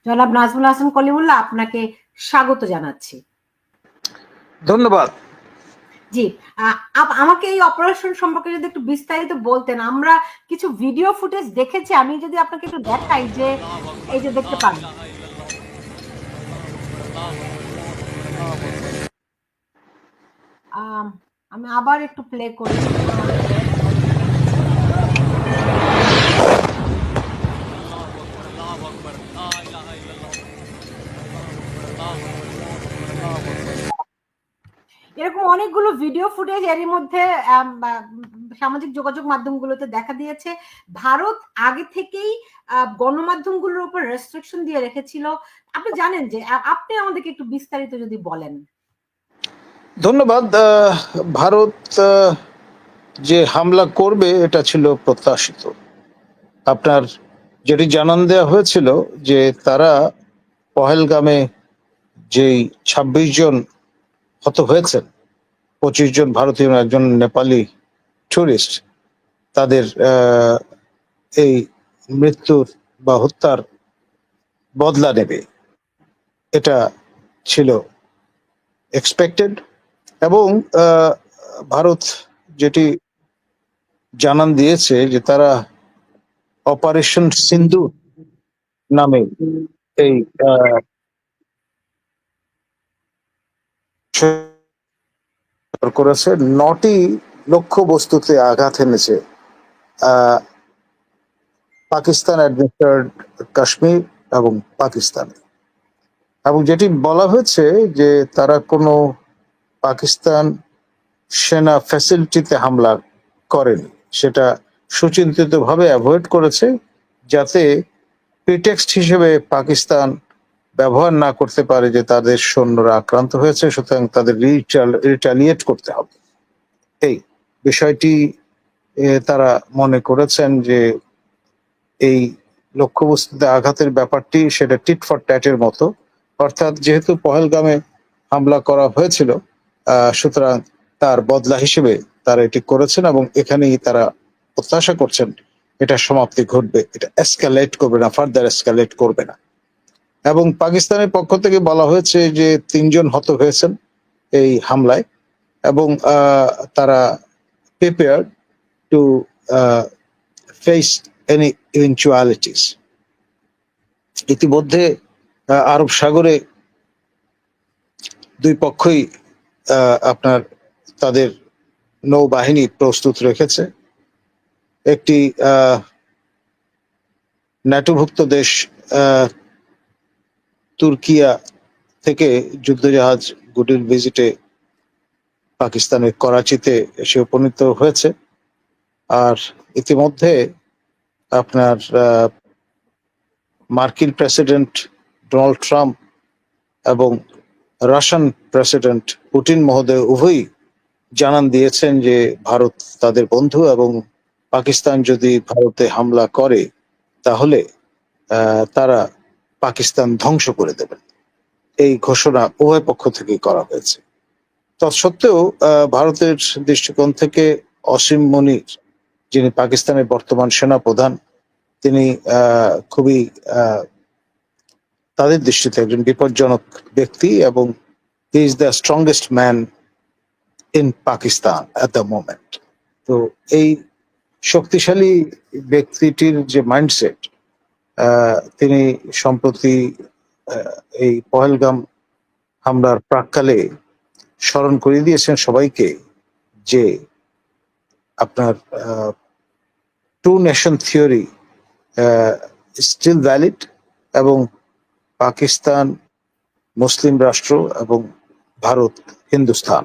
জনাব নাজমুল হাসান কলিমুল্লাহ, আপনাকে স্বাগত জানাচ্ছি। ধন্যবাদ। জি, আমাকে এই অপারেশন সম্পর্কে যদি একটু বিস্তারিত বলতেন। আমরা কিছু ভিডিও ফুটেজ দেখেছি, আমি যদি আপনাকে একটু দেখাই, যে এই যে দেখতে পান, আমি আবার একটু প্লে করি। এরকম অনেকগুলো ভিডিও ফুটেজ এরই মধ্যে সামাজিক যোগাযোগ মাধ্যমগুলোতে দেখা দিয়েছে। ভারত আগে থেকেই গণমাধ্যমগুলোর উপর রেস্ট্রিকশন দিয়ে রেখেছিল। আপনি জানেন যে, আপনি আমাদেরকে একটু বিস্তারিত যদি বলেন। ধন্যবাদ। ভারত যে হামলা করবে এটা ছিল প্রত্যাশিত। আপনার যেটি জানান দেওয়া হয়েছিল যে তারা পহেলগামে যেই ২৬ জন হত হয়েছেন, ২৫ জন ভারতীয় একজন নেপালি টুরিস্ট, তাদের এই মৃত্যুর বা হত্যার বদলা নেবে, এটা ছিল এক্সপেক্টেড। এবং ভারত যেটি জানান দিয়েছে যে তারা অপারেশন সিন্ধু নামে এই করেছে, ৯টি লক্ষ্য বস্তুতে আঘাত এনেছে পাকিস্তান অ্যাডমিনিস্ট্রেটেড কাশ্মীর এবং পাকিস্তানে। এবং যেটি বলা হয়েছে যে তারা কোনো পাকিস্তান সেনা ফ্যাসিলিটিতে হামলা করেনি, সেটা সুচিন্তিতভাবে অ্যাভয়েড করেছে, যাতে প্রিটেক্সট হিসেবে পাকিস্তান ব্যবহার না করতে পারে যে তাদের সৈন্যরা আক্রান্ত হয়েছে, সুতরাং তাদের রিটালিয়েট করতে হবে। এই বিষয়টি তারা মনে করেছেন যে এই লক্ষ্যবস্তুতে আঘাতের ব্যাপারটি সেটা টিট ফর ট্যাটের মতো, অর্থাৎ যেহেতু পহেলগামে হামলা করা হয়েছিল, সুতরাং তার বদলা হিসেবে তারা এটি করেছেন এবং এখানেই তারা প্রত্যাশা করছেন এটা সমাপ্তি ঘটবে, এটা এসকালেট করবে না, ফার্দার এসকালেট করবে না। এবং পাকিস্তানের পক্ষ থেকে বলা হয়েছে যে ৩ জন হত হয়েছেন এই হামলায়, এবং তারা প্রিপেয়ার্ড টু ফেস এনি ইভেন্চুয়ালিটিস। ইতিমধ্যে আরব সাগরে দুই পক্ষই আপনার তাদের নৌবাহিনী প্রস্তুত রেখেছে। একটি ন্যাটোভুক্ত দেশ তুর্কিয়া থেকে যুদ্ধজাহাজ গুডির ভিজিটে পাকিস্তানের করাচিতে এসে উপনীত হয়েছে। আর ইতিমধ্যে আপনার মার্কিন প্রেসিডেন্ট ডোনাল্ড ট্রাম্প এবং রাশিয়ান প্রেসিডেন্ট পুতিন মহোদয় উভয়ই জানান দিয়েছেন যে ভারত তাদের বন্ধু, এবং পাকিস্তান যদি ভারতে হামলা করে তাহলে তারা পাকিস্তান ধ্বংস করে দেবেন। এই ঘোষণা উভয় পক্ষ থেকেই করা হয়েছে। তৎসত্ত্বেও ভারতের দৃষ্টিকোণ থেকে অসীম মনির, যিনি পাকিস্তানের বর্তমান সেনা প্রধান, তিনি খুবই তাদের দৃষ্টিতে একজন বিপজ্জনক ব্যক্তি, এবং he is the strongest man in Pakistan at the moment. তো এই শক্তিশালী ব্যক্তিটির যে মাইন্ডসেট, তিনি সম্প্রতি এই পহেলগাম হামলার প্রাক্কালে স্মরণ করিয়ে দিয়েছেন সবাইকে যে আপনার two nation theory still valid, এবং পাকিস্তান মুসলিম রাষ্ট্র এবং ভারত হিন্দুস্তান,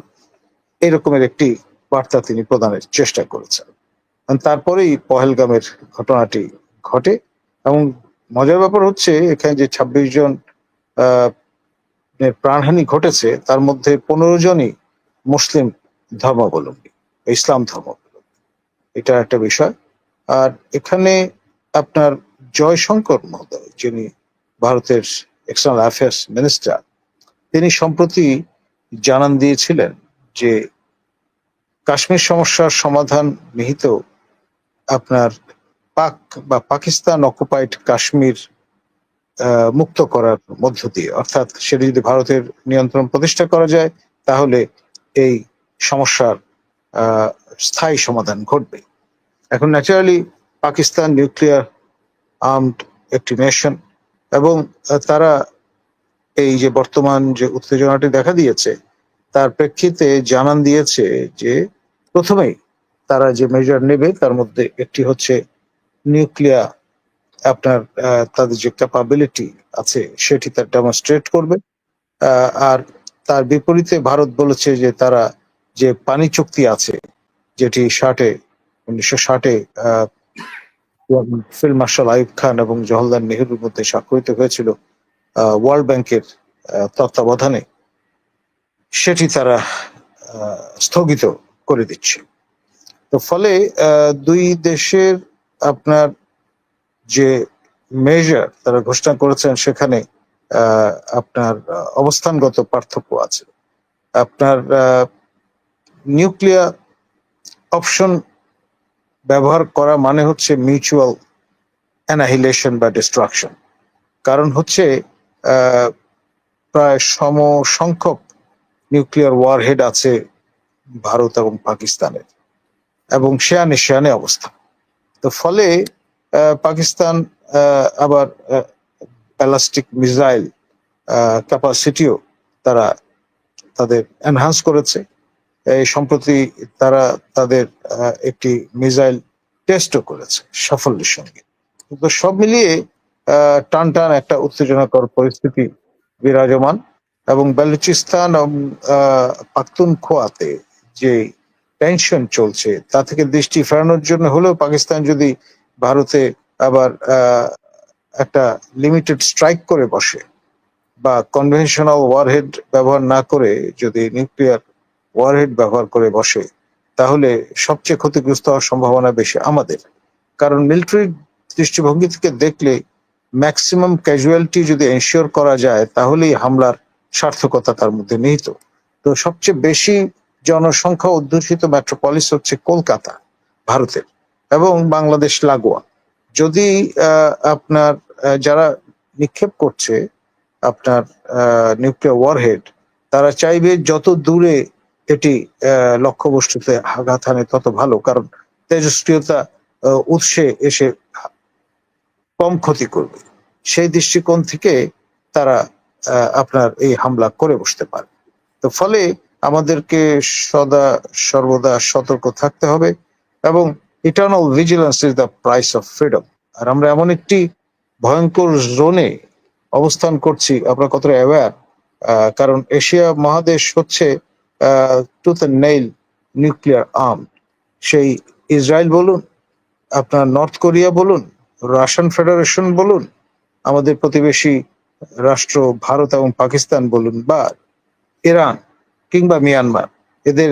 এরকমের একটি বার্তা তিনি প্রদানের চেষ্টা করেছেন। তারপরেই পহেলগামের ঘটনাটি ঘটে। এবং মজার ব্যাপার হচ্ছে এখানে যে ২৬ জন প্রাণহানি ঘটেছে, তার মধ্যে ১৫ জনই মুসলিম ধর্মাবলম্বী, ইসলাম ধর্মাবলম্বী। এটা একটা বিষয়। আর এখানে আপনার জয়শঙ্কর মহোদয়, যিনি ভারতের এক্সটার্নাল অ্যাফেয়ার্স মিনিস্টার, তিনি সম্প্রতি জানান দিয়েছিলেন যে কাশ্মীর সমস্যার সমাধান নিহিত আপনার পাক বা পাকিস্তান অকুপাইড কাশ্মীর মুক্ত করার মধ্য দিয়ে, অর্থাৎ সেটি যদি ভারতের নিয়ন্ত্রণ প্রতিষ্ঠা করা যায় তাহলে এই সমস্যার স্থায়ী সমাধান ঘটবে। এখন ন্যাচারালি পাকিস্তান নিউক্লিয়ার আর্মড একটি নেশন, এবং তারা এই যে বর্তমান যে উত্তেজনাটি দেখা দিয়েছে তার প্রেক্ষিতে জানান দিয়েছে যে প্রথমেই তারা যে মেজার নেবে তার মধ্যে একটি হচ্ছে নিউক্লিয়ার আপনার তাদের যে ক্যাপাবিলিটি আছে সেটি তার ডেমনস্ট্রেট করবে। আর তার বিপরীতে ভারত বলেছে যে তারা যে পানি চুক্তি আছে যেটি 1960-এ ফিল্ড মার্শাল আইয়ুব খান এবং জওহরলাল নেহরুর মধ্যে স্বাক্ষরিত হয়েছিল ওয়ার্ল্ড ব্যাংকের তত্ত্বাবধানে, সেটি তারা স্থগিত করে দিচ্ছে। তো ফলে দুই দেশের আপনার যে মেজার তারা ঘোষণা করেছেন সেখানে আপনার অবস্থানগত পার্থক্য আছে। আপনার নিউক্লিয়ার অপশন ব্যবহার করা মানে হচ্ছে মিউচুয়াল অ্যানাহিলেশন বা ডিস্ট্রাকশন। কারণ হচ্ছে প্রায় সংখ্যক নিউক্লিয়ার ওয়ারহেড আছে ভারত এবং পাকিস্তানের, এবং শেয়ানে শেয়ানে অবস্থা। তো ফলে পাকিস্তান আবার ব্যালিস্টিক মিসাইল ক্যাপাসিটিও তারা তাদের এনহান্স করেছে। এই সম্প্রতি তারা তাদের একটি মিসাইল টেস্টও করেছে সাফল্যের সঙ্গে। তো সব মিলিয়ে টান টান একটা উত্তেজনাকর পরিস্থিতি বিরাজমান, এবং বেলুচিস্তান এবং পাখতুনখোয়াতে যে টেনশন চলছে তা থেকে দৃষ্টি ফেরানোর জন্য হলেও পাকিস্তান যদি ভারতে আবার একটা লিমিটেড স্ট্রাইক করে বসে বা কনভেনশনাল ওয়ারহেড ব্যবহার না করে যদি নিউক্লিয়ার ওয়ারহেড ব্যবহার করে বসে তাহলে সবচেয়ে ক্ষতিগ্রস্ত হওয়ার সম্ভাবনা বেশি আমাদের। কারণ মিলিটারি দৃষ্টিভঙ্গি থেকে দেখলে ম্যাক্সিমাম ক্যাজুয়ালিটি যদি এনশিওর করা যায় তাহলেই হামলার সার্থকতা তার মধ্যে নিহিত। তো সবচেয়ে বেশি জনসংখ্যা অধ্যুষিত মেট্রোপলিস হচ্ছে কলকাতা ভারতের, এবং বাংলাদেশ লাগোয়া। যদি আপনার যারা নিক্ষেপ করছে আপনার নিউক্লিয়ার ওয়ারহেড তারা চাইবে যত দূরে এটি লক্ষ্যবস্তুতে আঘাত হানে তত ভালো, কারণ তেজস্ক্রিয়তা উৎসে এসে কম ক্ষতি করবে। সেই দৃষ্টিকোণ থেকে তারা আপনার এই হামলা করে বসতে পারে। তো ফলে আমাদেরকে সর্বদা সতর্ক থাকতে হবে, এবং eternal vigilance is the price of freedom. আর আমরা এমন একটি ভয়ঙ্কর জোনে অবস্থান করছি, আপনারা কতটা অ্যাওয়্যার, কারণ এশিয়া মহাদেশ হচ্ছে tooth and nail nuclear arm. সেই ইসরায়েল বলুন, আপনার নর্থ কোরিয়া বলুন, রাশিয়ান ফেডারেশন বলুন, আমাদের প্রতিবেশী রাষ্ট্র ভারত এবং পাকিস্তান বলুন, বা ইরান কিংবা মিয়ানমার, এদের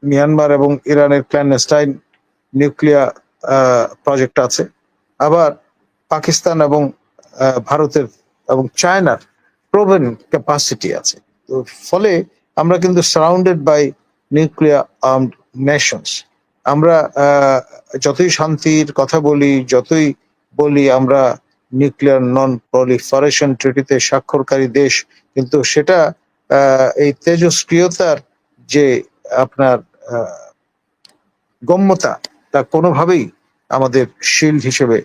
মিয়ানমার এবং ইরানের ক্ল্যান্ডেস্টাইন নিউক্লিয়ার প্রজেক্ট আছে। আবার পাকিস্তান এবং ভারতের এবং চায়নার প্রোভেন ক্যাপাসিটি আছে। তো ফলে আমরা কিন্তু surrounded by nuclear armed nations. আমরা যতই শান্তির কথা বলি, যতই বলি আমরা নিউক্লিয়ার নন প্রলিফারেশন ট্রিটিতে স্বাক্ষরকারী দেশ, কিন্তু সেটা এই তেজস্ক্রিয়তার যে আপনার গম্যতা তা কোনোভাবেই আমাদের শিল্ড হিসেবে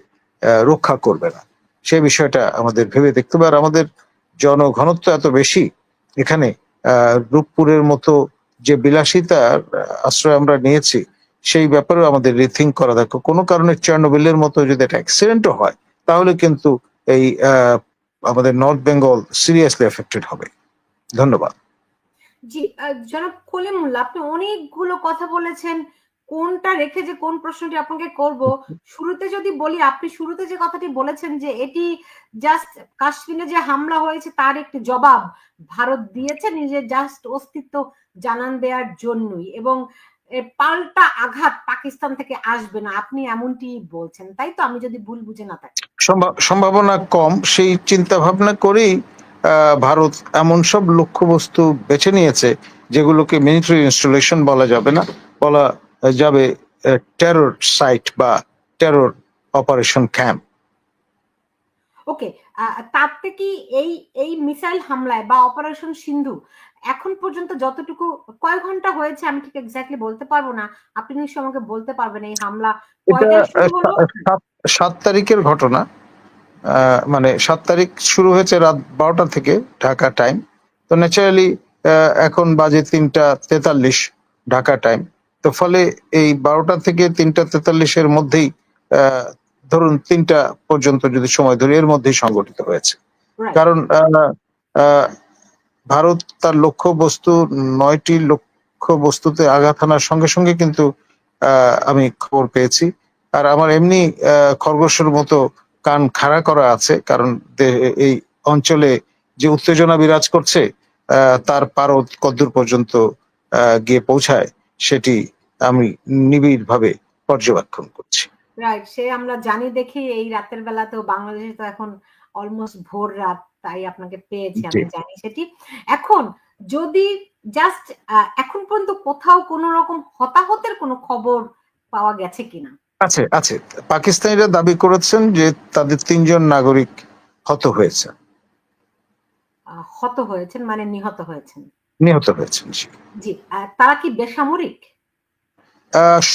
রক্ষা করবে না। সে বিষয়টা আমাদের ভেবে দেখতে হবে। আর আমাদের জনঘনত্ব এত বেশি এখানে, রূপপুরের মতো যে বিলাসিতার আশ্রয় আমরা নিয়েছি সেই ব্যাপারেও আমাদের রিথিঙ্ক করা দরকার। কোনো কারণে চার্নোবিলের মতো যদি একটা অ্যাক্সিডেন্টও হয় তাহলে কিন্তু এই আমাদের নর্থ বেঙ্গল সিরিয়াসলি এফেক্টেড হবে। ধন্যবাদ। জি, জনাব কলিমুল্লাহ, আপনি অনেকগুলো কথা বলেছেন। কোনটা রেখে যে কোন প্রশ্নটি আপনাকে করব, শুরুতে যদি বলি, আপনি শুরুতে যে কথাটি বলেছেন যে এটি জাস্ট কাশ্মীরে যে হামলা হয়েছে তার একটি জবাব ভারত দিয়েছে নিজের জাস্ট অস্তিত্ব জানান দেওয়ার জন্যই, এবং পাল্টা আঘাত পাকিস্তান থেকে আসবে না, আপনি এমনটি বলছেন, তাই তো? আমি যদি ভুল বুঝে না থাকি। সম্ভাবনা কম, সেই চিন্তা ভাবনা করেই ভারত এমন সব লক্ষ্যবস্তু বেছে নিয়েছে যেগুলোকে মিলিটারি ইনস্টলেশন বলা যাবে না, বলা যাবে টেরর সাইট বা টেরর অপারেশন ক্যাম্প। ওকে, তাতে কি এই এই মিসাইল হামলায় বা অপারেশন সিন্ধু এখন পর্যন্ত যতটুকু কয় ঘন্টা হয়েছে আমি ঠিক এক্স্যাক্টলি বলতে পারবো না, আপনি নিশ্চয়ই আমাকে বলতে পারবেন এই হামলা এটা কয়টায় শুরু হলো? 7 তারিখের ঘটনা। মানে 7 তারিখ শুরু হয়েছে রাত 12টা থেকে ঢাকা টাইম। তো ন্যাচারালি এখন বাজে 3টা 43 ঢাকা টাইম। তো ফলে এই 12টা থেকে 3টা 43-এর মধ্যেই ধরুন 3টা পর্যন্ত যদি সময় ধরি, এর মধ্যেই সংগঠিত হয়েছে। রাইট কারণ ভারত তার লক্ষ্য বস্তু 9টি লক্ষ্য বস্তুতে আঘাত হানার সঙ্গে সঙ্গে কিন্তু আমি খবর পেয়েছি। আর আমার এমনি খরগোশের মতো কান খাড়া করা আছে, কারণ এই অঞ্চলে যে উত্তেজনা বিরাজ করছে তার পারদ কদ্দূর পর্যন্ত গিয়ে পৌঁছায় সেটি আমি নিবিড়ভাবে পর্যবেক্ষণ করছি। রাইট, সে আমরা জানি দেখি এই রাতের বেলাতেও বাংলাদেশে তো এখন অলমোস্ট ভোর রাত, তাই আপনাকে পেয়েছি, আমি জানি সেটি। এখন যদি জাস্ট এখন পর্যন্ত কোথাও কোনো রকম হতাহতের কোনো খবর পাওয়া গেছে কিনা? আছে আছে, পাকিস্তানিরা দাবি করেছেন যে তাদের 3জন নাগরিক হত হয়েছে। হত হয়েছেন মানে নিহত হয়েছেন? নিহত হয়েছেন, জি। তারা কি বেসামরিক?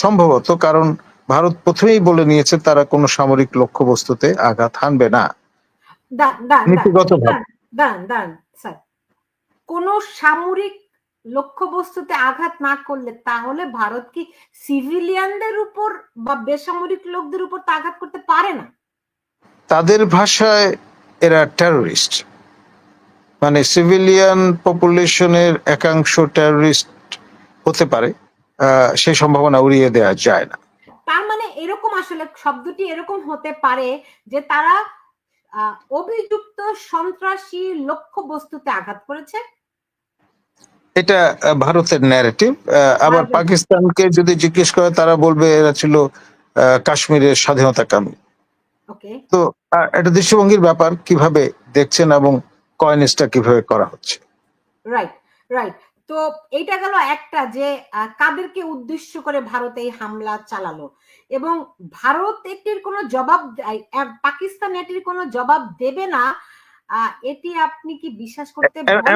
সম্ভবত, কারণ ভারত প্রথমেই বলে নিয়েছে তারা কোনো সামরিক লক্ষ্যবস্তুতে আঘাত হানবে না। নীতিগতভাবে দাঁড়ান স্যার, কোন সামরিক লক্ষ্যবস্তুতে আঘাত না করলে তাহলে ভারত কি সিভিলিয়ানদের উপর বা বেসামরিক লোকদের উপর তা আঘাত করতে পারে না? তাদের ভাষায় এরা টেরোরিস্ট, মানে সিভিলিয়ান পপুলেশনের একাংশ টেরোরিস্ট হতে পারে, সেই সম্ভাবনা উড়িয়ে দেওয়া যায় না। তার মানে এরকম, আসলে শব্দটি এরকম হতে পারে যে তারা অভিযুক্ত সন্ত্রাসী লক্ষ্যবস্তুতে আঘাত করেছে। এটা ভারতের ন্যারেটিভ। আবার পাকিস্তানকে যদি জিজ্ঞেস করে তারা বলবে এরা ছিল কাশ্মীরের স্বাধীনতাকামী। তো এটা দৃষ্টিভঙ্গির ব্যাপার, কিভাবে দেখছেন এবং কয়েনেজটা কিভাবে করা হচ্ছে। Right right. তো এইটা গেল একটা, যে কাদেরকে উদ্দেশ্য করে ভারত এই হামলা চালালো এবং ভারত এটির কোনো জবাব, পাকিস্তান এটির কোনো জবাব দেবে না, এটি আপনি কি বিশ্বাস করতে পারেন?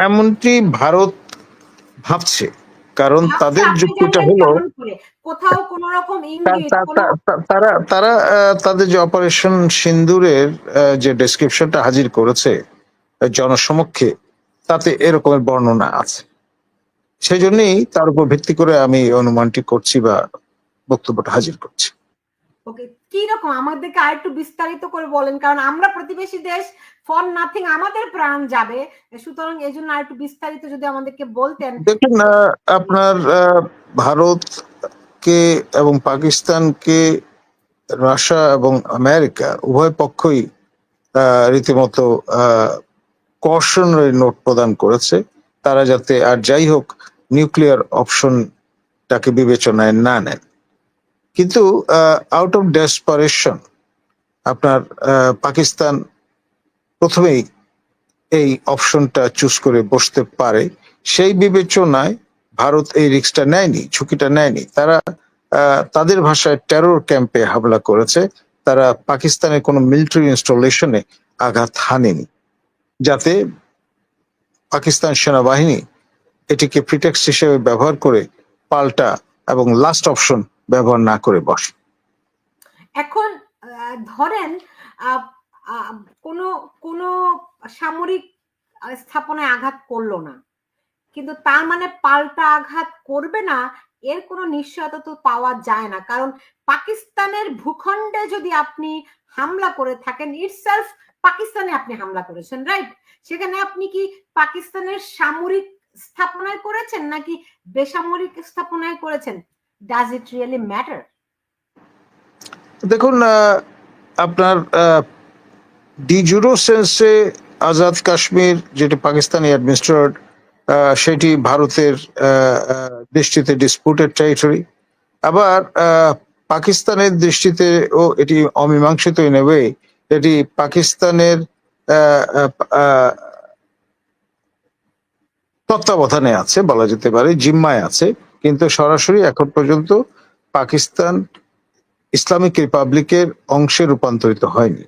এমনটি ভারত ভাবছে, কারণ তাদের যুক্তিটা হলো কোথাও কোন রকম ইঙ্গিত, তারা তাদের যে অপারেশন সিন্দুরের যে ডেসক্রিপশনটা হাজির করেছে জনসমক্ষে, তাতে এরকমের বর্ণনা আছে। সেই জন্যই তার উপর ভিত্তি করে আমি অনুমানটি করছি বা বক্তব্যটা হাজির করছি। ওকে, কি রকম আমাদেরকে আরেকটু বিস্তারিত করে বলেন, কারণ আমরা প্রতিবেশী দেশ, ফর নাথিং আমাদের প্রাণ যাবে, সুতরাং এই জন্য আরেকটু বিস্তারিত যদি আমাদেরকে বলতেন। দেখুন, আপনার ভারতকে এবং পাকিস্তানকে রাশিয়া এবং আমেরিকা উভয় পক্ষই রীতিমতো কশনারি নোট প্রদান করেছে, তারা যাতে আর যাই হোক নিউক্লিয়ার অপশনটাকে বিবেচনায় না নেন। কিন্তু আউট অফ ডেসপারেশন আপনার পাকিস্তান প্রথমেই এই অপশনটা চুজ করে বসতে পারে, সেই বিবেচনায় ভারত এই রিস্কটা নেয়নি, ঝুঁকিটা নেয়নি। তারা তাদের ভাষায় টেরর ক্যাম্পে হামলা করেছে, তারা পাকিস্তানের কোনো মিলিটারি ইনস্টলেশনে আঘাত হানেনি, যাতে পাকিস্তান সেনাবাহিনী এটিকে প্রিটেক্সট হিসেবে ব্যবহার করে পাল্টা এবং লাস্ট অপশন ব্যবহার না করে বসে। এখন ধরেন কোনো কোনো সামরিক স্থাপনায় আঘাত করলো না, কিন্তু তার মানে পাল্টা আঘাত করবে না এর কোনো নিশ্চয়তা তো পাওয়া যায় না, কারণ পাকিস্তানের ভূখণ্ডে যদি আপনি হামলা করে থাকেন, ইটসেলফ পাকিস্তানে আপনি হামলা করেছেন, রাইট? সেখানে আপনি কি পাকিস্তানের সামরিক স্থাপনায় করেছেন নাকি বেসামরিক স্থাপনায় করেছেন? Does it really matter? দেখুন, আপনার ডিজুরো সেন্সে আজাদ কাশ্মীর যেটি পাকিস্তানি অ্যাডমিনিস্ট্রেটেড, সেটি ভারতের দৃষ্টিতে ডিসপুটেড টেরিটরি। আবার পাকিস্তানের দৃষ্টিতে ও এটি অমীমাংসিত ইন এ ওয়ে, এটি পাকিস্তানের তত্ত্বাবধানে আছে বলা যেতে পারে, জিম্মায় আছে, কিন্তু সরাসরি এখন পর্যন্ত পাকিস্তান ইসলামিক রিপাবলিকের অংশে রূপান্তরিত হয়নি।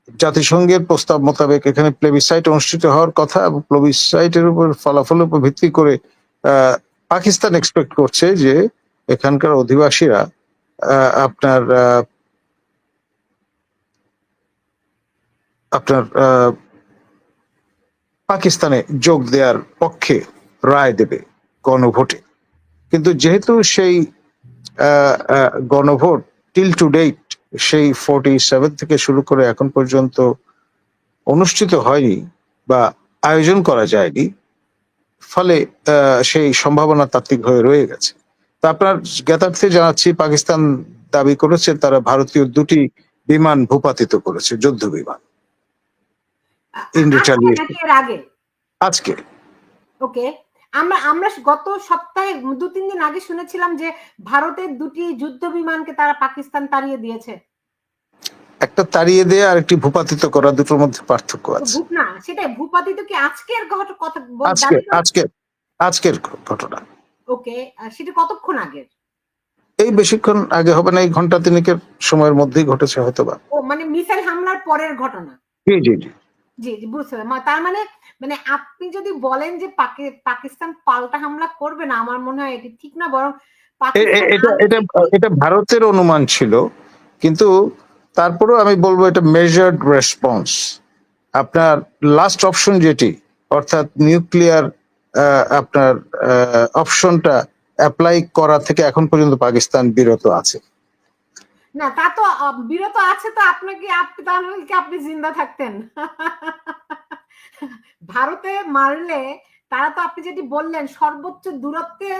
জাতিসংঘের প্রস্তাব মোতাবেক এখানে প্লেবিসাইট অনুষ্ঠিত হওয়ার কথা, এবং প্লেবিসাইটের উপর ফলাফলের উপর ভিত্তি করে পাকিস্তান এক্সপেক্ট করছে যে এখানকার অধিবাসীরা আপনার আপনার পাকিস্তানে যোগ দেওয়ার পক্ষে রায় দেবে গণভোটে। কিন্তু যেহেতু সেই গণভোট টিল টু ডেট সেই 47 থেকে শুরু করে এখন পর্যন্ত অনুষ্ঠিত হয়নি বা আয়োজন করা যায়নি, ফলে সেই সম্ভাবনা তাত্ত্বিক হয়ে রয়ে গেছে। তা আপনার জ্ঞাতার্থে জানাচ্ছি, পাকিস্তান দাবি করেছে তারা ভারতীয় 2টি বিমান ভূপাতিত করেছে, যুদ্ধ বিমান, ইন রিটালিয়েশন। এর আগে আজকে ওকে, আমরা গত সপ্তাহে 2-3 দিন আগে শুনেছিলাম যে ভারতের 2টি যুদ্ধ বিমানকে তারা পাকিস্তান তাড়িয়ে দিয়েছে। একটা তাড়িয়ে দেয়া আর একটি ভূপাতিত করা, দুটোর মধ্যে পার্থক্য আছে। না, সেটাই, ভূপাতিত কি আজকের কথা আজকের ঘটনা। ওকে, সেটা কতক্ষণ আগের? এই বেশিক্ষণ আগে হবে না, এই ঘন্টা তিনেকের সময়ের মধ্যেই ঘটেছে হয়তোবা। ও মানে মিসাইল হামলার পরের ঘটনা। জি জি জি জি জি, বুঝতে পারলাম। তার মানে আপনি যদি বলেন যে পাকিস্তান পাল্টা হামলা করবে না, আমার মনে হয় এটি ঠিক না, বরং এটা ভারতের অনুমান ছিল, কিন্তু তারপরেও আমি বলবো এটা মেজার্ড রেসপন্স। আপনার লাস্ট অপশন যেটি, অর্থাৎ নিউক্লিয়ার আপনার অপশনটা অ্যাপ্লাই করা থেকে এখন পর্যন্ত পাকিস্তান বিরত আছে। না, তা তো বিরত আছে, তো আপনাকে আপনি জিন্দা থাকতেন। ভারতে মারলে তারা তো, আপনি যেটি বললেন, সর্বোচ্চ দূরত্বে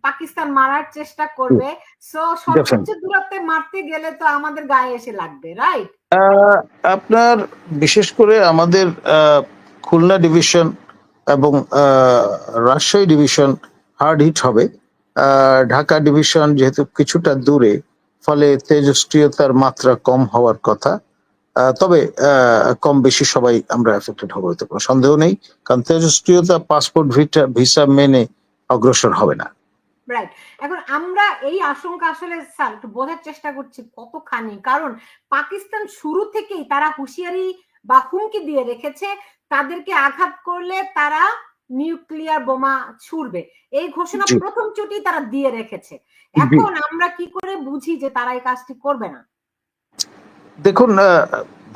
পাকিস্তান মারার চেষ্টা করবে। সো সর্বোচ্চ দূরত্বে মারতে গেলে তো আমাদের গায়ে এসে লাগবে, রাইট? আপনার বিশেষ করে আমাদের খুলনা ডিভিশন এবং রাজশাহী ডিভিশন হার্ড হিট হবে। ঢাকা ডিভিশন যেহেতু কিছুটা দূরে, ফলে তেজস্ক্রিয়তার মাত্রা কম হওয়ার কথা। তবে কম বেশি সবাই আমরা এফেক্টেড হবো, এতে কোনো সন্দেহ নেই, কারণ তেজস্ক্রিয়তা পাসপোর্ট ভিসা মেনে অগ্রসর হবে না। রাইট। এখন আমরা এই আশঙ্কা আসলে স্যার একটু বোঝার চেষ্টা করছি কতখানি, কারণ পাকিস্তান শুরু থেকেই তারা হুঁশিয়ারি বা হুমকি দিয়ে রেখেছে তাদেরকে আঘাত করলে তারা নিউক্লিয়ার বোমা ছুড়বে, এই ঘোষণা প্রথম চুটি তারা দিয়ে রেখেছে। এখন আমরা কি করে বুঝি যে তারা এই কাজটি করবে না? দেখুন,